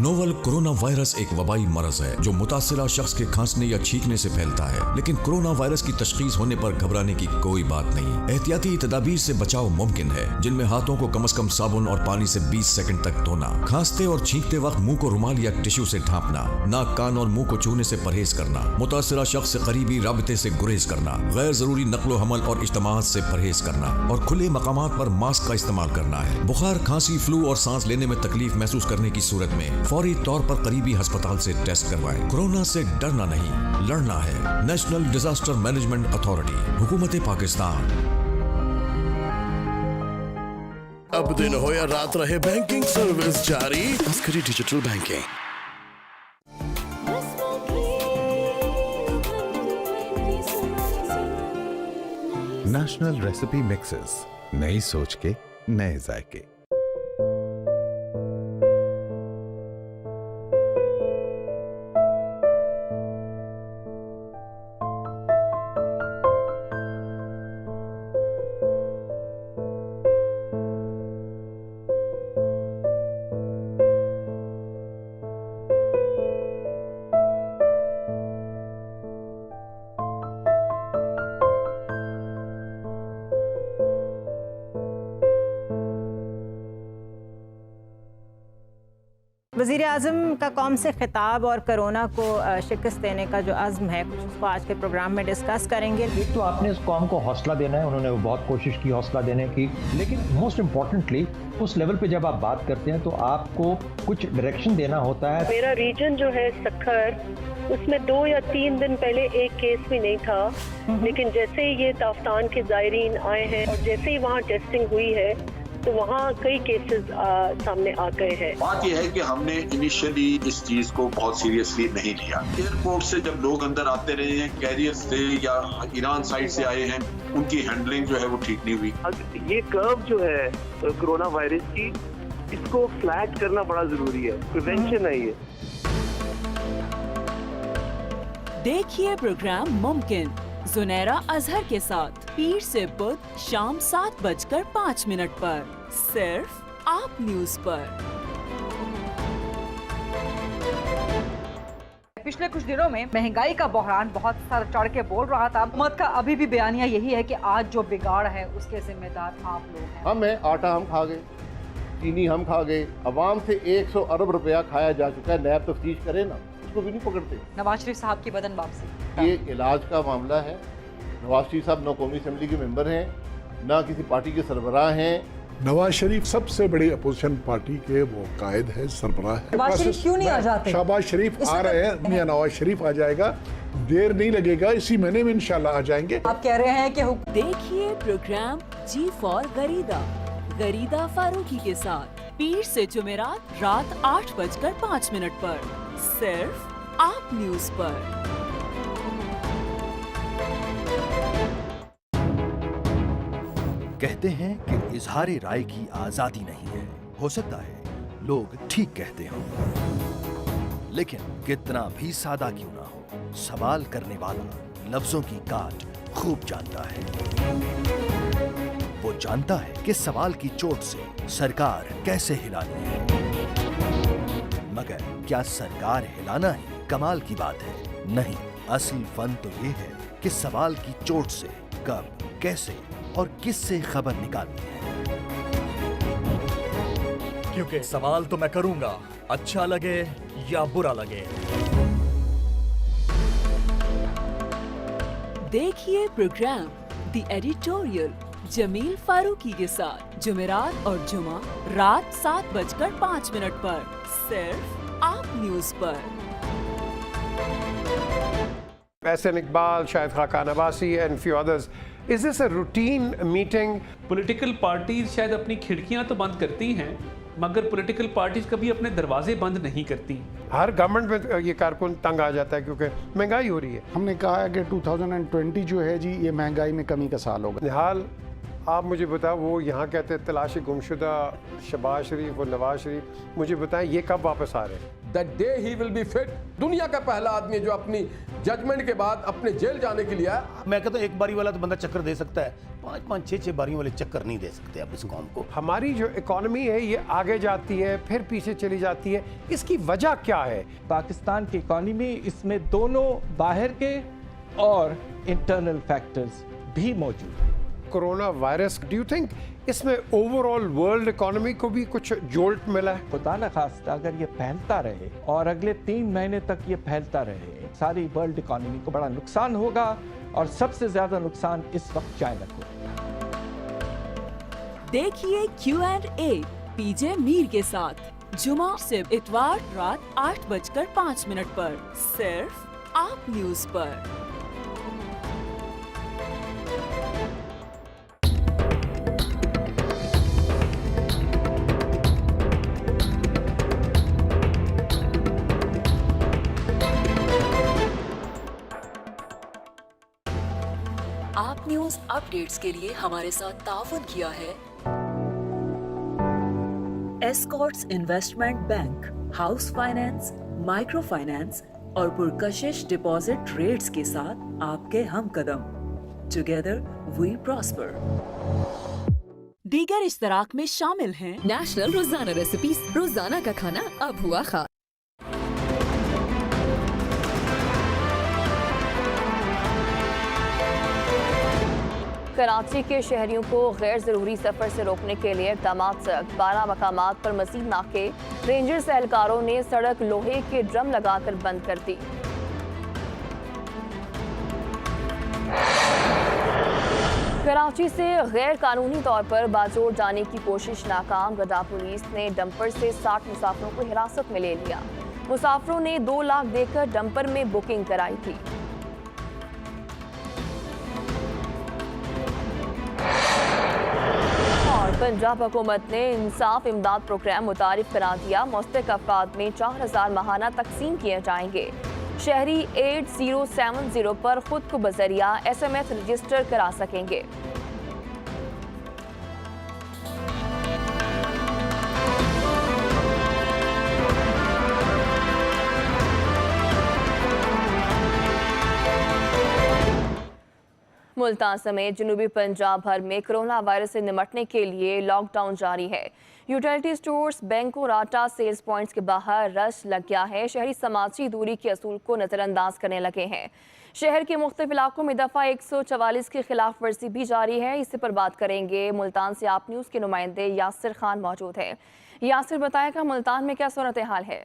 नोवल कोरोना वायरस एक वबाई मरज है जो मुतासिरा शख्स के खांसने या छींकने से फैलता है, लेकिन कोरोना वायरस की तशखीस होने पर घबराने की कोई बात नहीं। एहतियाती तदाबीर से बचाव मुमकिन है, जिनमें हाथों को कम से कम साबुन और पानी से 20 सेकंड तक धोना, खांसते और छींकते वक्त मुंह को रुमाल या टिश्यू से ढांपना, नाक, कान और मुंह को छूने से परहेज करना, मुतासिरा शख्स से करीबी राबते से गुरेज करना, गैर जरूरी नकलो हमल और इज्तिमाअत से परहेज करना और खुले मकामात पर मास्क का इस्तेमाल करना है। बुखार, खांसी, फ्लू और सांस लेने में तकलीफ महसूस करने की सूरत में फौरी तौर पर करीबी अस्पताल से टेस्ट करवाएं। कोरोना से डरना नहीं, लड़ना है। नेशनल डिजास्टर मैनेजमेंट अथॉरिटी, हुकूमत पाकिस्तान। अब दिन हो या रात रहे, बैंकिंग सर्विस जारी। Askari digital banking. National recipe mixes, नई सोच के नए जायके। वज़ीर आज़म का कौम से खिताब और कोरोना को शिकस्त देने का जो अज़्म है, कुछ उसको आज के प्रोग्राम में डिस्कस करेंगे। एक तो आपने इस कौम को हौसला देना है, उन्होंने बहुत कोशिश की हौसला देने की, लेकिन मोस्ट इम्पॉर्टेंटली उस लेवल पे जब आप बात करते हैं तो आपको कुछ डायरेक्शन देना होता है। मेरा रीजन जो है सक्खर, उसमें 2 या 3 दिन पहले एक केस भी नहीं था, लेकिन जैसे ही ये ताफ्तान के ज़ायरीन आए हैं और जैसे ही वहाँ टेस्टिंग हुई है तो वहाँ कई केसेस सामने आ गए हैं। बात यह है कि हमने इनिशियली इस चीज को बहुत सीरियसली नहीं लिया। एयरपोर्ट से जब लोग अंदर आते रहे हैं, कैरियर से या ईरान साइड से आए हैं, उनकी हैंडलिंग जो है वो ठीक नहीं हुई। ये कर्व जो है कोरोना वायरस की, इसको फ्लैट करना बड़ा जरूरी है, प्रिवेंशन है ये। देखिए प्रोग्राम मुमकिन जुनैरा अजहर के साथ पीर से बुध शाम 7:05 पर सिर्फ आप न्यूज पर। पिछले कुछ दिनों में महंगाई का बहरान बहुत सर चढ़ के बोल रहा था। हुकूमत का अभी भी बयानिया यही है कि आज जो बिगाड़ है उसके जिम्मेदार आप लोग हैं। हमें आटा हम खा गए, चीनी हम खा गए, अवाम से 100 अरब रुपया खाया जा चुका है। नैब तफ्तीश करे ना, उसको भी नहीं पकड़ते। नवाज शरीफ साहब की बदन वापसी, ये इलाज का मामला है। नवाज शरीफ साहब न कौमी असम्बली के मेंबर हैं, ना किसी पार्टी के सरबराह हैं। नवाज शरीफ सबसे बड़ी अपोजिशन पार्टी के वो कायद है, सरबराह है। नवाज शरीफ क्यों नहीं आ जाते? शहबाज शरीफ आ रहे हैं, मियां नवाज शरीफ आ जाएगा, देर नहीं लगेगा, इसी महीने में इंशाल्लाह आ जाएंगे। आप कह रहे हैं कि देखिए प्रोग्राम जी फॉर गरीदा, गरीदा फारूकी के साथ पीर से जुमेरात रात 8:05 पर सिर्फ आप न्यूज पर। कहते हैं कि इजहार राय की आजादी नहीं है। हो सकता है लोग ठीक कहते हों, लेकिन कितना भी सादा क्यों ना हो, सवाल करने वाला लफ्जों की काट खूब जानता है। वो जानता है कि सवाल की चोट से सरकार कैसे हिलानी है। मगर क्या सरकार हिलाना ही कमाल की बात है? नहीं, असली फन तो ये है कि सवाल की चोट से कब, कैसे और किससे खबर निकालनी है। क्योंकि सवाल तो मैं करूंगा, अच्छा लगे या बुरा लगे। देखिए program the editorial Jameel Farooqui के साथ जुमेरात और जुमा रात 7:05 पर सिर्फ आप न्यूज पर। Ahsan Iqbal, Shahid Khaqan Abbasi and few others. Is this a routine meeting? Political parties शायद अपनी खिड़कियां तो बंद करती हैं, मगर पॉलिटिकल पार्टीज कभी अपने दरवाजे बंद नहीं करती। हर गवर्नमेंट में ये कारकुन तंग आ जाता है क्योंकि महंगाई हो रही है। हमने कहा है कि 2020 जो है जी, ये महंगाई में कमी का साल होगा। हाल आप मुझे बताओ, वो यहाँ कहते हैं तलाशी गुमशुदा शहबाज शरीफ और नवाज शरीफ, मुझे बताएं ये कब वापस आ रहे हैं? That day he will be fit। दुनिया का पहला आदमी जो अपनी जजमेंट के बाद अपने जेल जाने के लिए आया। मैं कहता हूँ एक बारी वाला तो बंदा चक्कर दे सकता है, 5-5, 6-6 बारियों वाले चक्कर नहीं दे सकते आप इस कौम को। हमारी जो इकोनॉमी है ये आगे जाती है फिर पीछे चली जाती है, इसकी वजह क्या है? पाकिस्तान की इकोनॉमी, इसमें दोनों बाहर के और इंटरनल फैक्टर्स भी मौजूद हैं। Corona virus, do you think इसमें ओवरऑल वर्ल्ड इकोनॉमी को भी कुछ जोल्ट मिला है? खुदा न खास्ता अगर ये फैलता रहे और अगले 3 महीने तक ये फैलता रहे, सारी वर्ल्ड इकोनॉमी को बड़ा नुकसान होगा और सबसे ज्यादा नुकसान इस वक्त चाइना को। देखिए Q&A पीजे मीर के साथ जुमा से इतवार रात 8:05 पर सिर्फ आप न्यूज पर। आप न्यूज अपडेट्स के लिए हमारे साथ ताउन किया है Escorts investment bank, house finance, micro finance और पुरकशिश डिपॉजिट रेट्स के साथ आपके हम कदम। Together we prosper. दीगर इश्तराक में शामिल हैं नेशनल रोजाना रेसिपीज, रोजाना का खाना अब हुआ खास। कराची के शहरियों को गैर ज़रूरी सफ़र से रोकने के लिए इक़दाम सख्त। 12 मकामात पर मज़ीद नाके। रेंजर्स एहलकारों ने सड़क लोहे के ड्रम लगाकर बंद कर दी। कराची से गैर कानूनी तौर पर बाजोड़ जाने की कोशिश नाकाम। गदा पुलिस ने डंपर से 60 मुसाफिरों को हिरासत में ले लिया। मुसाफिरों ने 2 लाख देकर डंपर में बुकिंग कराई थी। पंजाब हुकूमत ने इंसाफ इमदाद प्रोग्राम मुतारिफ करा दिया। मुस्तहिक अफराद में 4000 माहाना तकसीम किए जाएंगे। शहरी 8070 पर खुद को बजरिया SMS रजिस्टर करा सकेंगे। मुल्तान समेत जनूबी पंजाब भर में कोरोना वायरस से निपटने के लिए लॉकडाउन जारी है। यूटिलिटी स्टोर्स, बैंकों और आटा सेल्स पॉइंट्स के बाहर रश लग गया है। शहरी समाजी दूरी के असूल को नज़रअंदाज करने लगे हैं। शहर के मुख्तलिफ इलाकों में दफ़ा 144 की खिलाफ वर्जी भी जारी है। इसी पर बात करेंगे। मुल्तान से आप न्यूज़ के नुमाइंदे यासिर खान मौजूद है। यासिर, बताएगा मुल्तान में क्या सूरत हाल है?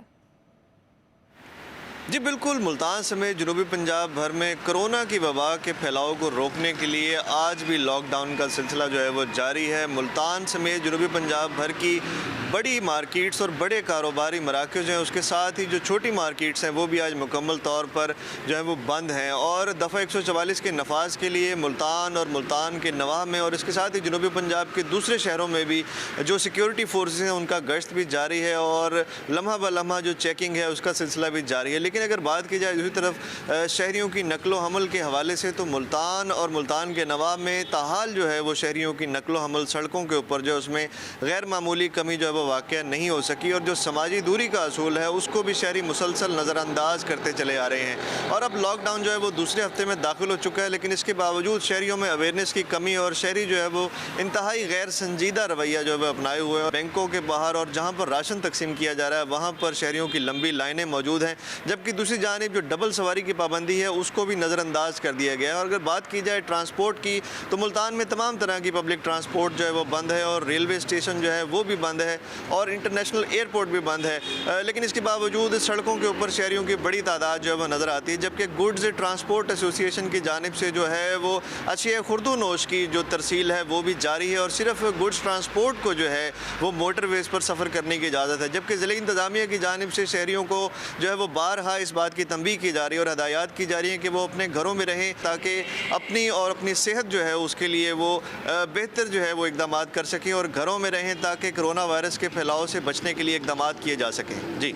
जी बिल्कुल, मुल्तान समेत जनूबी पंजाब भर में कोरोना की वबा के फैलाव को रोकने के लिए आज भी लॉकडाउन का सिलसिला जो है वो जारी है। मुल्तान समेत जनूबी पंजाब भर की बड़ी मार्केट्स और बड़े कारोबारी मराकज़ हैं, उसके साथ ही जो छोटी मार्केट्स हैं वो भी आज मुकम्मल तौर पर जो है वो बंद हैं। और दफ़ा 144 के नफाज के लिए मुल्तान और मुल्तान के नवाह में और इसके साथ ही जनूबी पंजाब के दूसरे शहरों में भी जो सिक्योरिटी फोर्सेस हैं उनका गश्त भी जारी है और लम्हा ब लम्हा जो चेकिंग है उसका सिलसिला भी जारी है। लेकिन अगर बात की जाए दूसरी तरफ शहरियों की नकलो हमल के हवाले से, तो मुल्तान और मुल्तान के नवाब में ताहाल जो है वो शहरियों की नकलो हमल सड़कों के ऊपर जो उसमें गैर मामूली कमी जो है वो वाक़या नहीं हो सकी और जो समाजी दूरी का असूल है उसको भी शहरी मुसलसल नज़रअंदाज करते चले आ रहे हैं। और अब लॉकडाउन जो है वो दूसरे हफ्ते में दाखिल हो चुका है, लेकिन इसके बावजूद शहरियों में अवेयरनेस की कमी और शहरी जो है वो इंतहाई गैर संजीदा रवैया जो है वो अपनाए हुए हैं। बैंकों के बाहर और जहाँ पर राशन तकसीम किया जा रहा है वहाँ पर शहरियों की लंबी लाइनें मौजूद हैं, जबकि दूसरी जानिब जो डबल सवारी की पाबंदी है उसको भी नज़रअंदाज कर दिया गया है। और अगर बात की जाए ट्रांसपोर्ट की, तो मुल्तान में तमाम तरह की पब्लिक ट्रांसपोर्ट जो है वो बंद है और रेलवे स्टेशन जो है वो भी बंद है और इंटरनेशनल एयरपोर्ट भी बंद है। लेकिन इसके बावजूद सड़कों के ऊपर शहरियों की बड़ी तादाद जो है वो नज़र आती है, जबकि गुड्स ट्रांसपोर्ट एसोसिएशन की जानिब से जो है वो अशिया खुर्दू नोश की जो तरसील है वो भी जारी है और सिर्फ गुड्स ट्रांसपोर्ट को जो है वो मोटरवेज़ पर सफ़र करने की इजाज़त है। जबकि ज़िला इंतज़ामिया की जानिब से शहरियों को जो है वो बारहा इस बात की तंबीह की जा रही है और हदायत की जा रही है कि वो अपने घरों में रहें ताकि अपनी और अपनी सेहत जो है उसके लिए वो बेहतर जो है वो इकदाम कर सकें और घरों में रहें ताकि कोरोना वायरस के फैलाव से बचने के लिए इकदाम किए जा सकें। जी,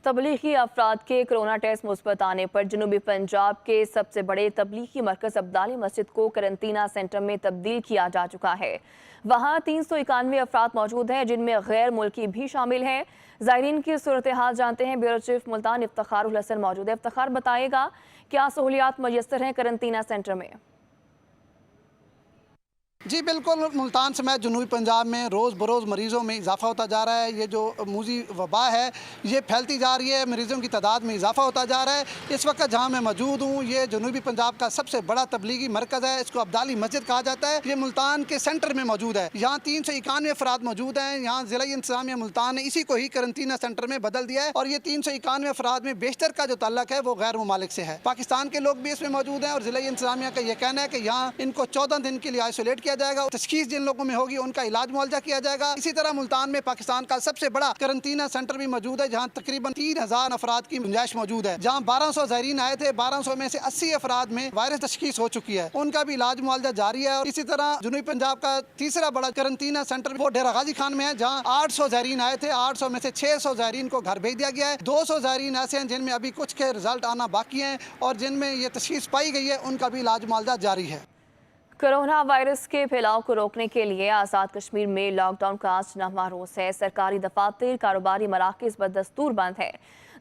तबलीगी अफराद के कोरोना टेस्ट मुस्बत आने पर जनूबी पंजाब के सबसे बड़े तबलीगी मरकज़ अब्दाली मस्जिद को करंतना सेंटर में तब्दील किया जा चुका है। वहाँ 391 अफराद मौजूद हैं, जिनमें गैर मुल्की भी शामिल हैं। ज़ायरीन की सूरत हाल जानते हैं। ब्यूरो चीफ मुल्तान इफ्तिखारुल हसन मौजूद है। इफ्तिखार, बताएगा क्या सहूलियात मुयस्सर हैं करंतना सेंटर में? जी बिल्कुल, मुल्तान समेत जनूबी पंजाब में रोज़ बरोज़ मरीज़ों में इजाफ़ा होता जा रहा है। ये जो मूजी वबा है ये फैलती जा रही है, मरीज़ों की तादाद में इजाफ़ा होता जा रहा है। इस वक्त जहाँ मैं मौजूद हूँ ये जनूबी पंजाब का सबसे बड़ा तबलीगी मरकज़ है, इसको अब्दाली मस्जिद कहा जाता है। ये मुल्तान के सेंटर में मौजूद है। यहाँ 391 अफराद मौजूद हैं। यहाँ ज़िला इंतज़ामिया मुल्तान ने इसी को ही करंतना सेंटर में बदल दिया है और ये 391 अफराद में बेशतर का जो ताल्लुक है वो गैर ममालिक से है। पाकिस्तान के लोग भी इसमें मौजूद हैं और ज़िला इंतज़ामिया का यह कहना है कि यहाँ इनको 14 दिन के लिए आइसोलेट किया जाएगा। तशखीस जिन लोगों में होगी उनका इलाज मुआवजा किया जाएगा। इसी तरह मुल्तान में पाकिस्तान का सबसे बड़ा करंतना सेंटर भी मौजूद है, जहाँ तकरीबन 3000 अफराद की गुंजाइश मौजूद है। जहाँ 1200 ज़ायरीन आए थे, 1200 में से 80 अफराद में वायरस तशखीस हो चुकी है, उनका भी इलाज मुआवजा जारी है। और इसी तरह जनूबी पंजाब का तीसरा बड़ा करंतना सेंटर वो डेरा गाजी खान में है, जहाँ 800 ज़ायरीन आए थे, 800 में से 600 ज़ायरीन को घर भेज दिया गया है। 200 ज़ायरीन ऐसे हैं जिनमें अभी कुछ के रिजल्ट आना बाकी हैं और जिनमें ये तशखीस पाई गई है, उनका भी इलाज मुआवजा जारी है। कोरोना वायरस के फैलाव को रोकने के लिए आज़ाद कश्मीर में लॉकडाउन का आज 9वां रोज़ है। सरकारी दफातर, कारोबारी मराकज़ बदस्तूर बंद है।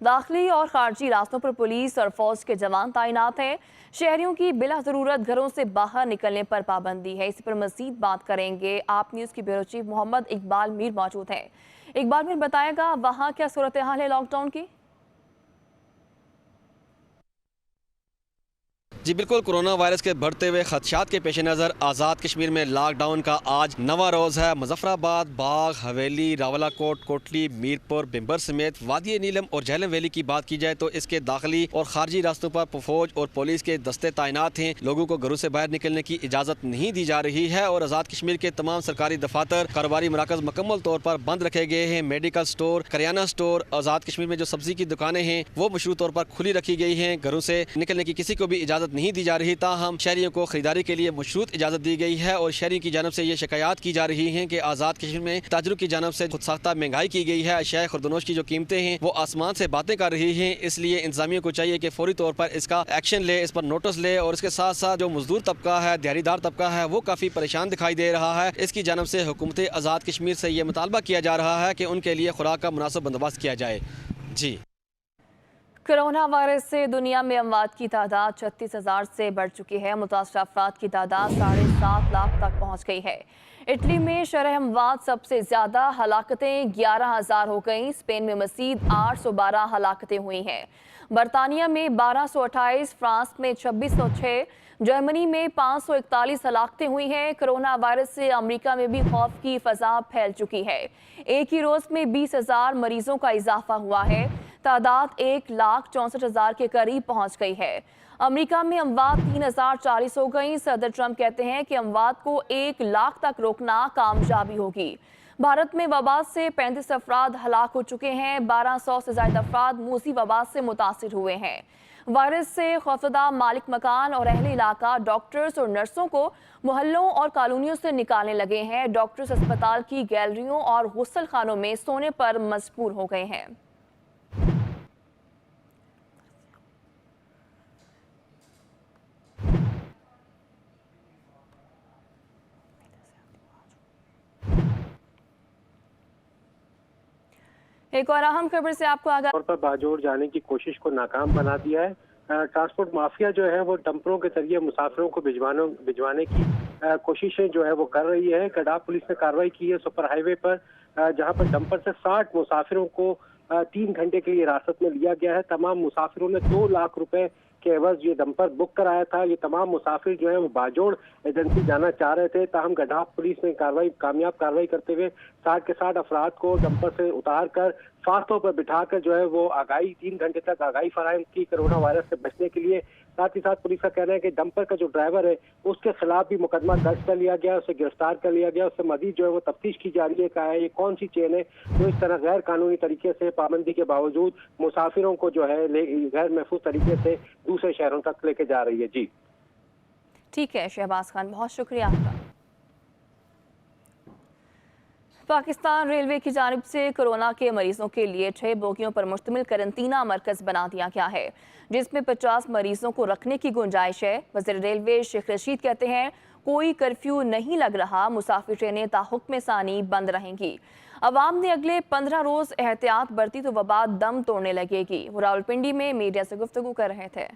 दाखिली और खारजी रास्तों पर पुलिस और फौज के जवान तैनात हैं। शहरियों की बिला ज़रूरत घरों से बाहर निकलने पर पाबंदी है। इस पर मज़ीद बात करेंगे। आप न्यूज़ की ब्यूरो चीफ मोहम्मद इकबाल मीर मौजूद हैं। इकबाल मीर, बताएगा वहाँ क्या सूरत हाल है लॉकडाउन की? जी बिल्कुल, कोरोना वायरस के बढ़ते हुए खदशात के पेश नज़र आज़ाद कश्मीर में लॉकडाउन का आज 9वां रोज़ है। मुजफ्फराबाद, बाग, हवेली, रावलाकोट, कोटली, मीरपुर, बिम्बर समेत वादी नीलम और झेलम वैली की बात की जाए तो इसके दाखिली और खारजी रास्तों पर फौज और पुलिस के दस्ते तैनात हैं। लोगों को घरों से बाहर निकलने की इजाज़त नहीं दी जा रही है और आज़ाद कश्मीर के तमाम सरकारी दफातर, कारोबारी मराकज़ मुकम्मल तौर पर बंद रखे गए हैं। Medical store, kirana store, Azad Kashmir में जो सब्जी की दुकानें हैं वो मशरूत तौर पर खुली रखी गई हैं। घरों से निकलने की किसी को भी इजाज़त नहीं दी जा रही। ताहम शहरियों को खरीदारी के लिए मशरूत इजाज़त दी गई है और शहरी की जानब से ये शिकायत की जा रही है कि आज़ाद कश्मीर में ताजरों की जानब से खुद साख्ता महंगाई की गई है। अशिया खुर्दनोश की जो कीमतें हैं वो आसमान से बातें कर रही हैं। इसलिए इंतजामिया को चाहिए कि फौरी तौर पर इसका एक्शन ले, इस पर नोटिस ले और इसके साथ साथ जो मजदूर तबका है, दिहाड़ीदार तबका है वो काफ़ी परेशान दिखाई दे रहा है। इसकी जानब से हुकूमत आज़ाद कश्मीर से ये मुतालबा किया जा रहा है कि उनके लिए खुराक का मुनासिब बंदोबस्त किया जाए। जी, कोरोना वायरस से दुनिया में अमवात की तादाद 36,000 से बढ़ चुकी है। मुतासर अफराद की तादाद 7.5 लाख तक पहुंच गई है। इटली में शरह अमवात सबसे ज्यादा, हलाकतें 11,000 हो गईं। स्पेन में मजीद 812 हलाकतें हुई हैं। बरतानिया में 1228, फ्रांस में 2606, जर्मनी में 541 हलाकतें हुई हैं। कोरोना वायरस से अमेरिका में भी खौफ की फजा फैल चुकी है। एक ही रोज में 20,000 मरीजों का इजाफा हुआ है। तादाद 1,64,000 के करीब पहुंच गई है। अमेरिका में अमवात 3,040 हो गई। सदर ट्रंप कहते हैं कि अमवात को 1 लाख तक रोकना कामयाबी होगी। भारत में वबा से 35 अफराद हलाक हो चुके हैं। 1200 से ज्यादा अफराद मूसी वबा से मुतासिर हुए हैं। वायरस से खौफजदा मालिक मकान और अहले इलाका डॉक्टर्स और नर्सों को मोहल्लों और कॉलोनियों से निकालने लगे हैं। डॉक्टर्स अस्पताल की गैलरियों और गुसल खानों में सोने पर मजबूर हो गए हैं। एक और अहम खबर से आपको आगाह तौर पर बाजोड़ जाने की कोशिश को नाकाम बना दिया है। ट्रांसपोर्ट माफिया जो है वो डंपरों के जरिए मुसाफिरों को भिजवाने की कोशिशें जो है वो कर रही है। कडाब पुलिस ने कार्रवाई की है सुपर हाईवे पर, जहां पर डंपर से 60 मुसाफिरों को 3 घंटे के लिए हिरासत में लिया गया है। तमाम मुसाफिरों ने 2 लाख रुपए के एवज ये डंपर बुक कराया था। ये तमाम मुसाफिर जो है वो बाजोड़ एजेंसी जाना चाह रहे थे। ताहम गडाब पुलिस ने कामयाब कार्रवाई करते हुए 60 के 60 अफराद को डंपर से उतार कर फासलों पर बिठाकर जो है वो आगाही 3 घंटे तक आगाही फराहम की कोरोना वायरस से बचने के लिए। साथ ही साथ पुलिस का कहना है कि डंपर का जो ड्राइवर है उसके खिलाफ भी मुकदमा दर्ज कर लिया गया, उसे गिरफ्तार कर लिया गया। उससे मजीद जो है वो तफ्तीश की जा रही है क्या है ये कौन सी चेन है जो इस तरह गैर कानूनी तरीके से पाबंदी के बावजूद मुसाफिरों को जो है गैर महफूज तरीके से दूसरे शहरों तक लेके जा रही है। जी ठीक है शहबाज खान, बहुत शुक्रिया आपका। पाकिस्तान रेलवे की जानिब से कोरोना के मरीजों के लिए 6 बोगियों पर मुश्तमिल करंतना मरकज बना दिया गया है, जिसमें 50 मरीजों को रखने की गुंजाइश है। वज़ीर रेलवे शेख रशीद कहते हैं कोई कर्फ्यू नहीं लग रहा, मुसाफिर ट्रेनें ताहुक्म सानी बंद रहेंगी। अवाम ने अगले 15 रोज एहतियात बरती तो वबा दम तोड़ने लगेगी। वो रावलपिंडी में मीडिया से गुफ्तगू कर रहे थे।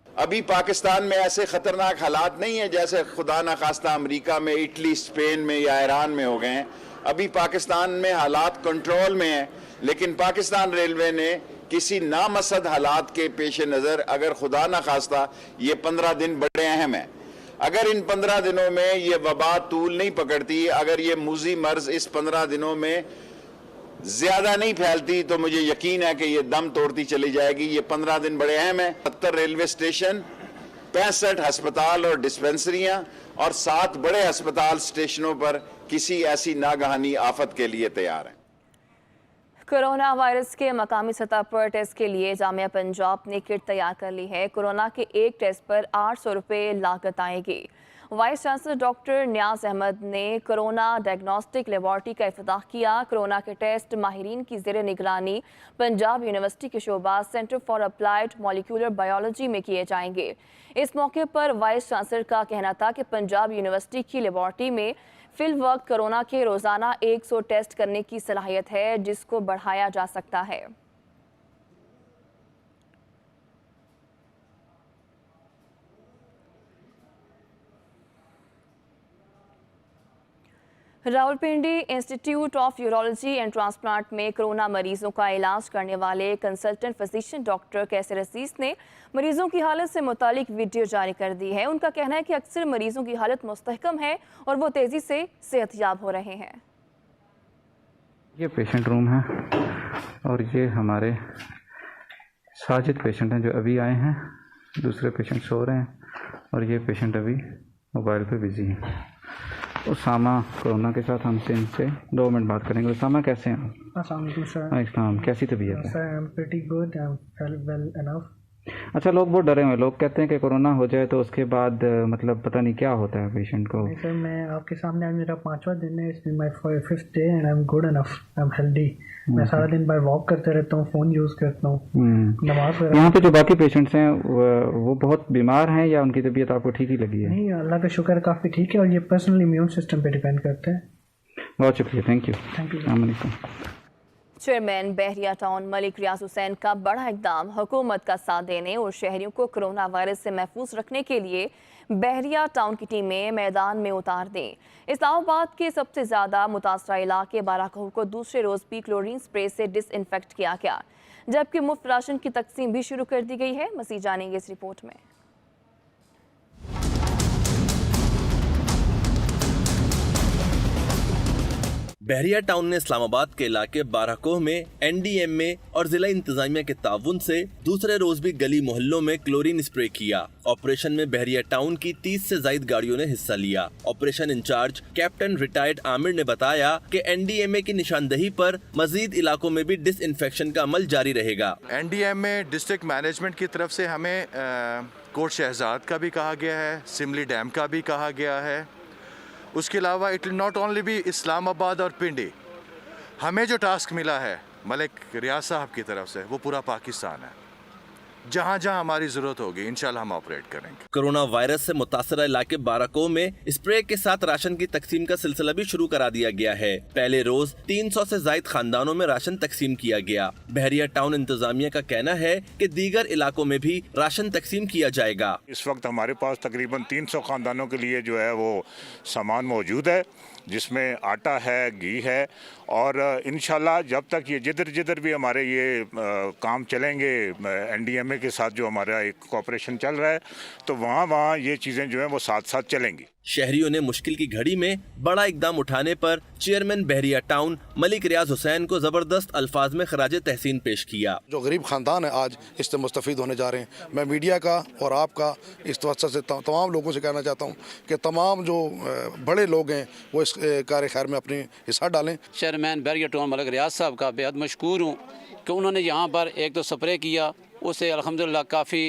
अभी पाकिस्तान में ऐसे खतरनाक हालात नहीं है जैसे खुदा न खास्ता अमेरिका में, इटली, स्पेन में या ईरान में हो गए हैं। अभी पाकिस्तान में हालात कंट्रोल में हैं, लेकिन पाकिस्तान रेलवे ने किसी नामसद हालात के पेश नज़र अगर खुदा न खास्ता ये 15 दिन बड़े अहम हैं, अगर इन 15 दिनों में ये वबा तूल नहीं पकड़ती, अगर ये मूजी मर्ज इस 15 दिनों में ज्यादा नहीं फैलती तो मुझे यकीन है कि ये दम तोड़ती चली जाएगी। ये 15 दिन बड़े अहम हैं। 70 रेलवे स्टेशन, 65 अस्पताल और डिस्पेंसरियां और 7 बड़े अस्पताल स्टेशनों पर किसी ऐसी नागहानी आफत के लिए तैयार हैं। कोरोना वायरस के मकामी सतह पर टेस्ट के लिए जामिया पंजाब ने किट तैयार कर ली है। कोरोना के एक टेस्ट पर 800 रुपये लागत आएगी। वाइस चांसलर डॉक्टर नियाज अहमद ने कोरोना डायग्नोस्टिक लेबॉर्ट्री का इफ्तिताह किया। कोरोना के टेस्ट माहिरीन की ज़ेर निगरानी पंजाब यूनिवर्सिटी के शोबा centre for applied molecular biology में किए जाएंगे। इस मौके पर वाइस चांसलर का कहना था कि पंजाब यूनिवर्सिटी की लेबॉर्ट्री में फिल वक्त कोरोना के रोज़ाना 100 टेस्ट करने की सलाहियत है, जिसको बढ़ाया जा सकता है। Rawalpindi institute of urology and transplant में कोरोना मरीजों का इलाज करने वाले कंसल्टेंट फिजिशियन डॉक्टर कैसर अजीज ने मरीजों की हालत से मुतालिक वीडियो जारी कर दी है। उनका कहना है कि अक्सर मरीजों की हालत मुस्तहकम है और वो तेजी से सेहतयाब हो रहे हैं। ये पेशेंट रूम है और ये हमारे साजिद पेशेंट हैं जो अभी आए हैं, दूसरे पेशेंट सो रहे हैं और ये पेशेंट अभी मोबाइल पे बिजी हैं। उसामा कोरोना के साथ हमसे इनसे 2 मिनट बात करेंगे। उसामा कैसे हैं? अस्सलाम वालेकुम सर। इस्लाम, कैसी तबीयत है? Sir I am pretty good, I am well enough. अच्छा, लोग बहुत डरे हुए, लोग कहते हैं कि कोरोना हो जाए तो उसके बाद मतलब पता नहीं क्या होता है पेशेंट को। नहीं सर, मैं आपके सामने आज मेरा 5वां दिन है, it's my 5th day and I am good enough, I am healthy. मैं सारा दिन बाय वॉक करते रहता हूँ, फ़ोन यूज़ करता हूँ, नमाज। यहाँ पे जो बाकी पेशेंट्स हैं वो बहुत बीमार हैं या उनकी तबीयत आपको ठीक ही लगी है? नहीं, अल्लाह का शुक्र काफ़ी ठीक है और ये पर्सनल इम्यून सिस्टम पे डिपेंड करते हैं। बहुत शुक्रिया, थैंक यू। Thank you. अस्सलाम वालेकुम। चेयरमैन बहरिया टाउन मलिक रियाज हुसैन का बड़ा इकदाम हुकूमत का साथ देने और शहरियों को कोरोना वायरस से महफूज रखने के लिए बहरिया टाउन की टीमें मैदान में उतार दें। इस्लामाबाद के सबसे ज़्यादा मुतासरा इलाके बाराकोह को दूसरे रोज़ भी क्लोरीन स्प्रे से डिसइंफेक्ट किया गया, जबकि मुफ्त राशन की तकसीम भी शुरू कर दी गई है। मज़ीद जानेंगे इस रिपोर्ट में। बहरिया टाउन ने इस्लामाबाद के इलाके बाराकोह में NDMA और जिला इंतजामिया के ताउन से दूसरे रोज भी गली मोहल्लों में क्लोरीन स्प्रे किया। ऑपरेशन में बहरिया टाउन की 30 से ज्यादा गाड़ियों ने हिस्सा लिया। Operation incharge captain retired Aamir ने बताया कि NDMA की निशानदही पर मजीद इलाकों में भी डिसइंफेक्शन का अमल जारी रहेगा। NDMA डिस्ट्रिक्ट मैनेजमेंट की तरफ से हमें कोट शहजाद का भी कहा गया है, सिमली डैम का भी कहा गया है। उसके अलावा it will not only be Islamabad और पिंडी। हमें जो टास्क मिला है मलिक रियाज साहब की तरफ से वो पूरा पाकिस्तान है। जहाँ जहाँ हमारी जरूरत होगी इंशाल्लाह हम ऑपरेट करेंगे। कोरोना वायरस से मुतासरा इलाके बाराकोह में स्प्रे के साथ राशन की तकसीम का सिलसिला भी शुरू करा दिया गया है। पहले रोज 300 से ज्यादा खानदानों में राशन तकसीम किया गया। बहरिया टाउन इंतजामिया का कहना है कि दीगर इलाकों में भी राशन तकसीम किया जाएगा। इस वक्त हमारे पास तकरीबन 300 खानदानों के लिए जो है वो सामान मौजूद है, जिसमें आटा है, घी है, और इंशाल्लाह जब तक ये जिधर भी हमारे ये काम चलेंगे NDMA के साथ जो हमारा एक कोऑपरेशन चल रहा है, तो वहाँ ये चीज़ें जो हैं वो साथ साथ चलेंगी। शहरियों ने मुश्किल की घड़ी में बड़ा इकदाम उठाने पर चेयरमैन बहरिया टाउन मलिक रियाज हुसैन को जबरदस्त अल्फाज में खराज तहसीन पेश किया। जो गरीब खानदान है आज इससे मुस्तफीद होने जा रहे हैं। मैं मीडिया का और आपका इस वजह से तमाम लोगों से कहना चाहता हूँ कि तमाम जो बड़े लोग हैं वो इस कार्य खैर में अपनी हिस्सा डालें। चेयरमैन बहरिया टाउन मलिक रियाज साहब का बेहद मशकूर हूँ कि उन्होंने यहाँ पर एक तो स्प्रे किया, उससे अल्हम्दुलिल्लाह काफ़ी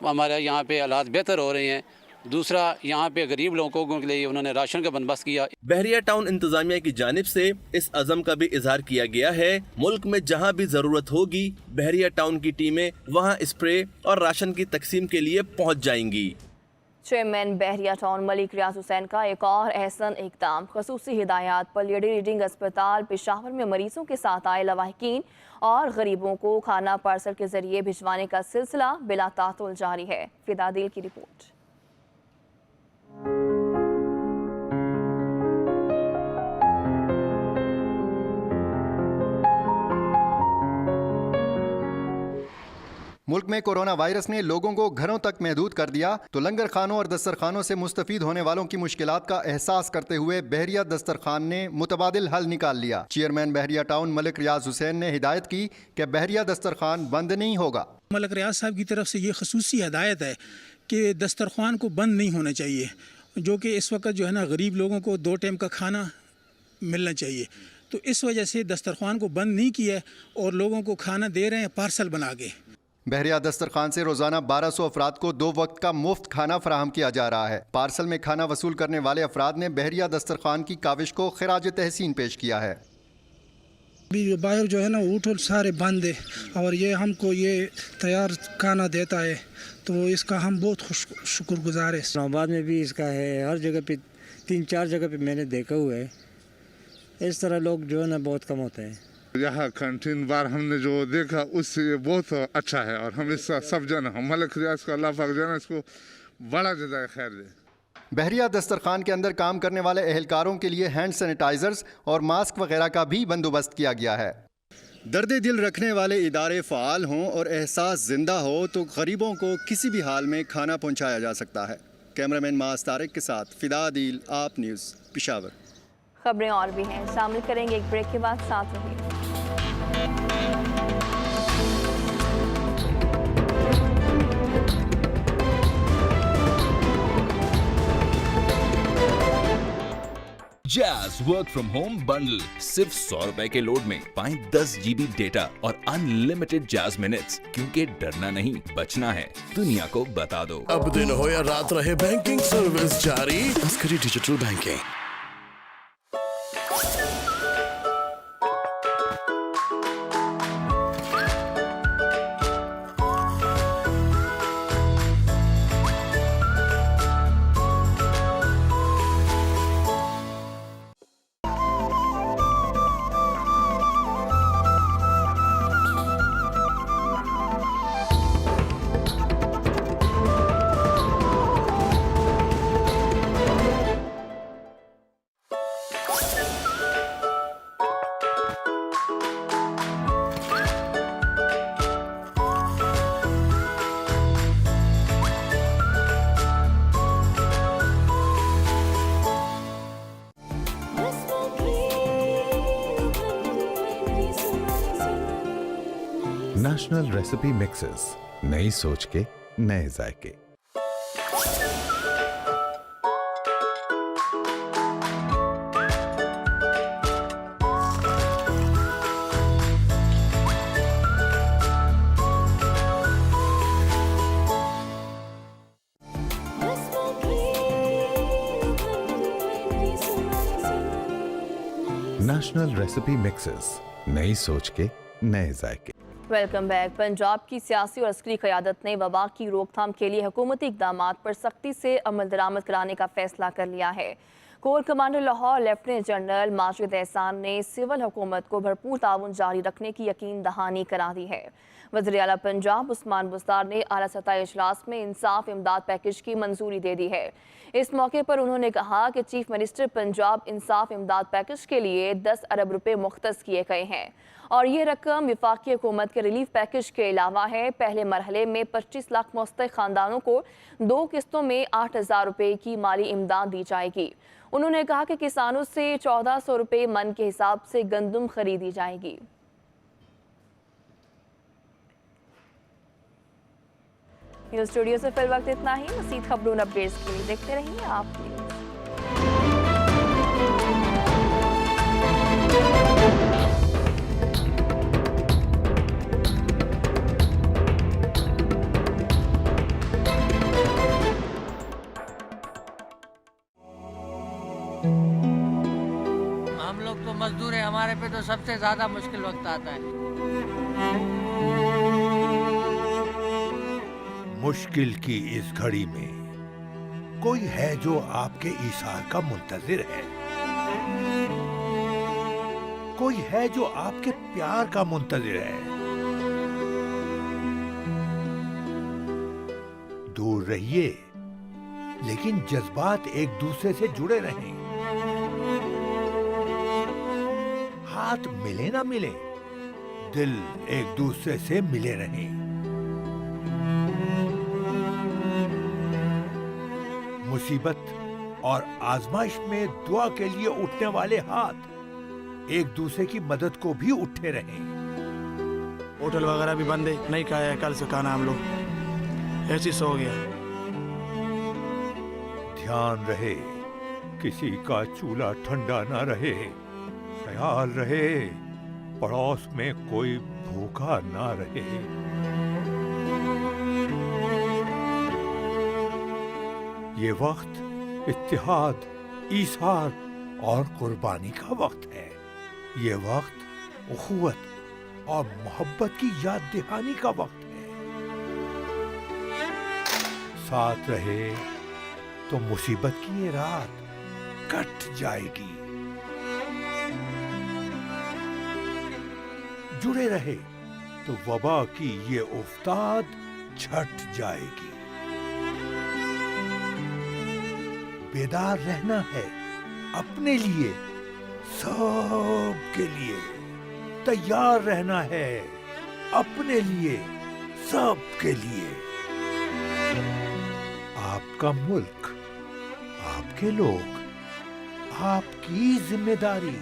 हमारे यहाँ पे हालात बेहतर हो रहे हैं। दूसरा, यहाँ पे गरीब लोगों के लिए उन्होंने राशन का बंदोबस्त किया। बहरिया टाउन इंतजामिया की जानिब से इस अज़म का भी इजहार किया गया है। मुल्क में जहाँ भी जरूरत होगी बहरिया टाउन की टीमें वहाँ स्प्रे और राशन की तकसीम के लिए पहुँच जाएंगी। चेयरमैन बहरिया टाउन मलिक रियाज हुसैन का एक और एहसन इक़दाम, खसूसी हिदायत पर लेडी रीडिंग अस्पताल पेशावर में मरीजों के साथ आए लवाहिकीन और गरीबों को खाना पार्सल के जरिए भिजवाने का सिलसिला बिला तातुल जारी है। फिदा दिल की रिपोर्ट। मुल्क में कोरोना वायरस ने लोगों को घरों तक महदूद कर दिया तो लंगर खानों और दस्तरखानों से मुस्तफीद होने वालों की मुश्किलात का एहसास करते हुए बहरिया दस्तरखान ने मुतबादिल हल निकाल लिया। चेयरमैन बहरिया टाउन मलिक रियाज हुसैन ने हिदायत की कि बहरिया दस्तरखान बंद नहीं होगा। मलिक रियाज साहब की तरफ से ये खसूसी हिदायत है कि दस्तरखान को बंद नहीं होना चाहिए, जो कि इस वक्त जो है ना गरीब लोगों को 2 टाइम का खाना मिलना चाहिए, तो इस वजह से दस्तरखान को बंद नहीं किया और लोगों को खाना दे रहे हैं पार्सल बना के। बहरिया दस्तरखान से रोजाना 1200 अफराद को 2 वक्त का मुफ्त खाना फराहम किया जा रहा है। पार्सल में खाना वसूल करने वाले अफराद ने बहरिया दस्तरखान की काविश को खिराज तहसीन पेश किया है। अभी बाहर जो है ना ऊँट सारे बंद है और ये हमको ये तैयार खाना देता है, तो इसका हम बहुत शुक्रगुजार है। इस्लामाबाद में भी इसका है, हर जगह पे 3-4 जगह पे मैंने देखा हुआ है। इस तरह लोग जो है ना बहुत कम होते हैं। यहाँ कंटीन बार हमने जो देखा उससे बहुत अच्छा है और हम इसका सब जन मलिक रियाज का अल्लाह पाक जन इसको बड़ा जज़ाए खैर दे। बहरिया दस्तरखान के अंदर काम करने वाले एहलकारों के लिए हैंड सैनिटाइजर्स और मास्क वगैरह का भी बंदोबस्त किया गया है। दर्द दिल रखने वाले इदारे फ़ाल हों और एहसास जिंदा हो तो गरीबों को किसी भी हाल में खाना पहुँचाया जा सकता है। कैमरामैन मास तारिक के साथ फिदा दिल, आप न्यूज़, पेशावर। खबरें और भी हैं, शामिल करेंगे एक ब्रेक के बाद, साथ रहिए। Jazz work from home bundle सिर्फ 100 रुपए के लोड में पाएं 10 GB डेटा और अनलिमिटेड जैज़ मिनट्स, क्योंकि डरना नहीं बचना है, दुनिया को बता दो। अब दिन हो या रात रहे बैंकिंग सर्विस जारी, तस्करी digital banking. National recipe mixes, नई सोच के नए जायके। नेशनल रेसिपी मिक्सेस, नई सोच के नए जायके। Welcome back. पंजाब की सियासी और अस्करी क़यादत ने वबा की रोकथाम के लिए हुकूमती इक़दामात पर सख्ती से अमल दरामद कराने का फैसला कर लिया है। Core commander Lahore lieutenant general Majid एहसान ने सिविल हुकूमत को भरपूर ताउन जारी रखने की यकीन दहानी करा दी है। वज़ीर आला पंजाब उस्मान बुज़दार ने आला सतह इजलास में इंसाफ इमदाद पैकेज की मंजूरी दे दी है। इस मौके पर उन्होंने कहा कि चीफ मिनिस्टर पंजाब इंसाफ इमदाद पैकेज के लिए 10 अरब रुपए मुख्तस किए गए हैं और ये रकम वफाकी हुकूमत के रिलीफ पैकेज के अलावा है। पहले मरहले में 25 लाख मुस्तहिक़ खानदानों को 2 किस्तों में 8,000 रुपए की माली इमदाद दी जाएगी। उन्होंने कहा कि किसानों से 1400 रुपए मन के हिसाब से गंदम खरीदी जाएगी। न्यूज़ स्टूडियो से फिल वक्त इतना ही। मज़ीद खबरों और अपडेट्स के लिए देखते रहिए आप न्यूज़। हम लोग तो मजदूर हैं, हमारे पे तो सबसे ज्यादा मुश्किल वक्त आता है। मुश्किल की इस घड़ी में कोई है जो आपके ईसार का मुंतजिर है, कोई है जो आपके प्यार का मुंतजिर है। दूर रहिए लेकिन जज्बात एक दूसरे से जुड़े रहें। हाथ मिले ना मिले, दिल एक दूसरे से मिले रहें। मुसीबत और आजमाइश में दुआ के लिए उठने वाले हाथ एक दूसरे की मदद को भी उठे रहें। होटल वगैरह भी बंद है, नहीं खाया है कल से खाना हम लोग, ऐसी सो गया। ध्यान रहे किसी का चूल्हा ठंडा ना रहे, ख्याल रहे पड़ोस में कोई भूखा ना रहे। ये वक्त इत्तेहाद, ईसार और कुर्बानी का वक्त है। ये वक्त उखुवत और मोहब्बत की याद दहानी का वक्त है। साथ रहे तो मुसीबत की ये रात कट जाएगी, जुड़े रहे तो वबा की ये उफ्ताद छट जाएगी। बेदार रहना है अपने लिए, सब के लिए। तैयार रहना है अपने लिए, सब के लिए। आपका मुल्क, आपके लोग, आपकी जिम्मेदारी।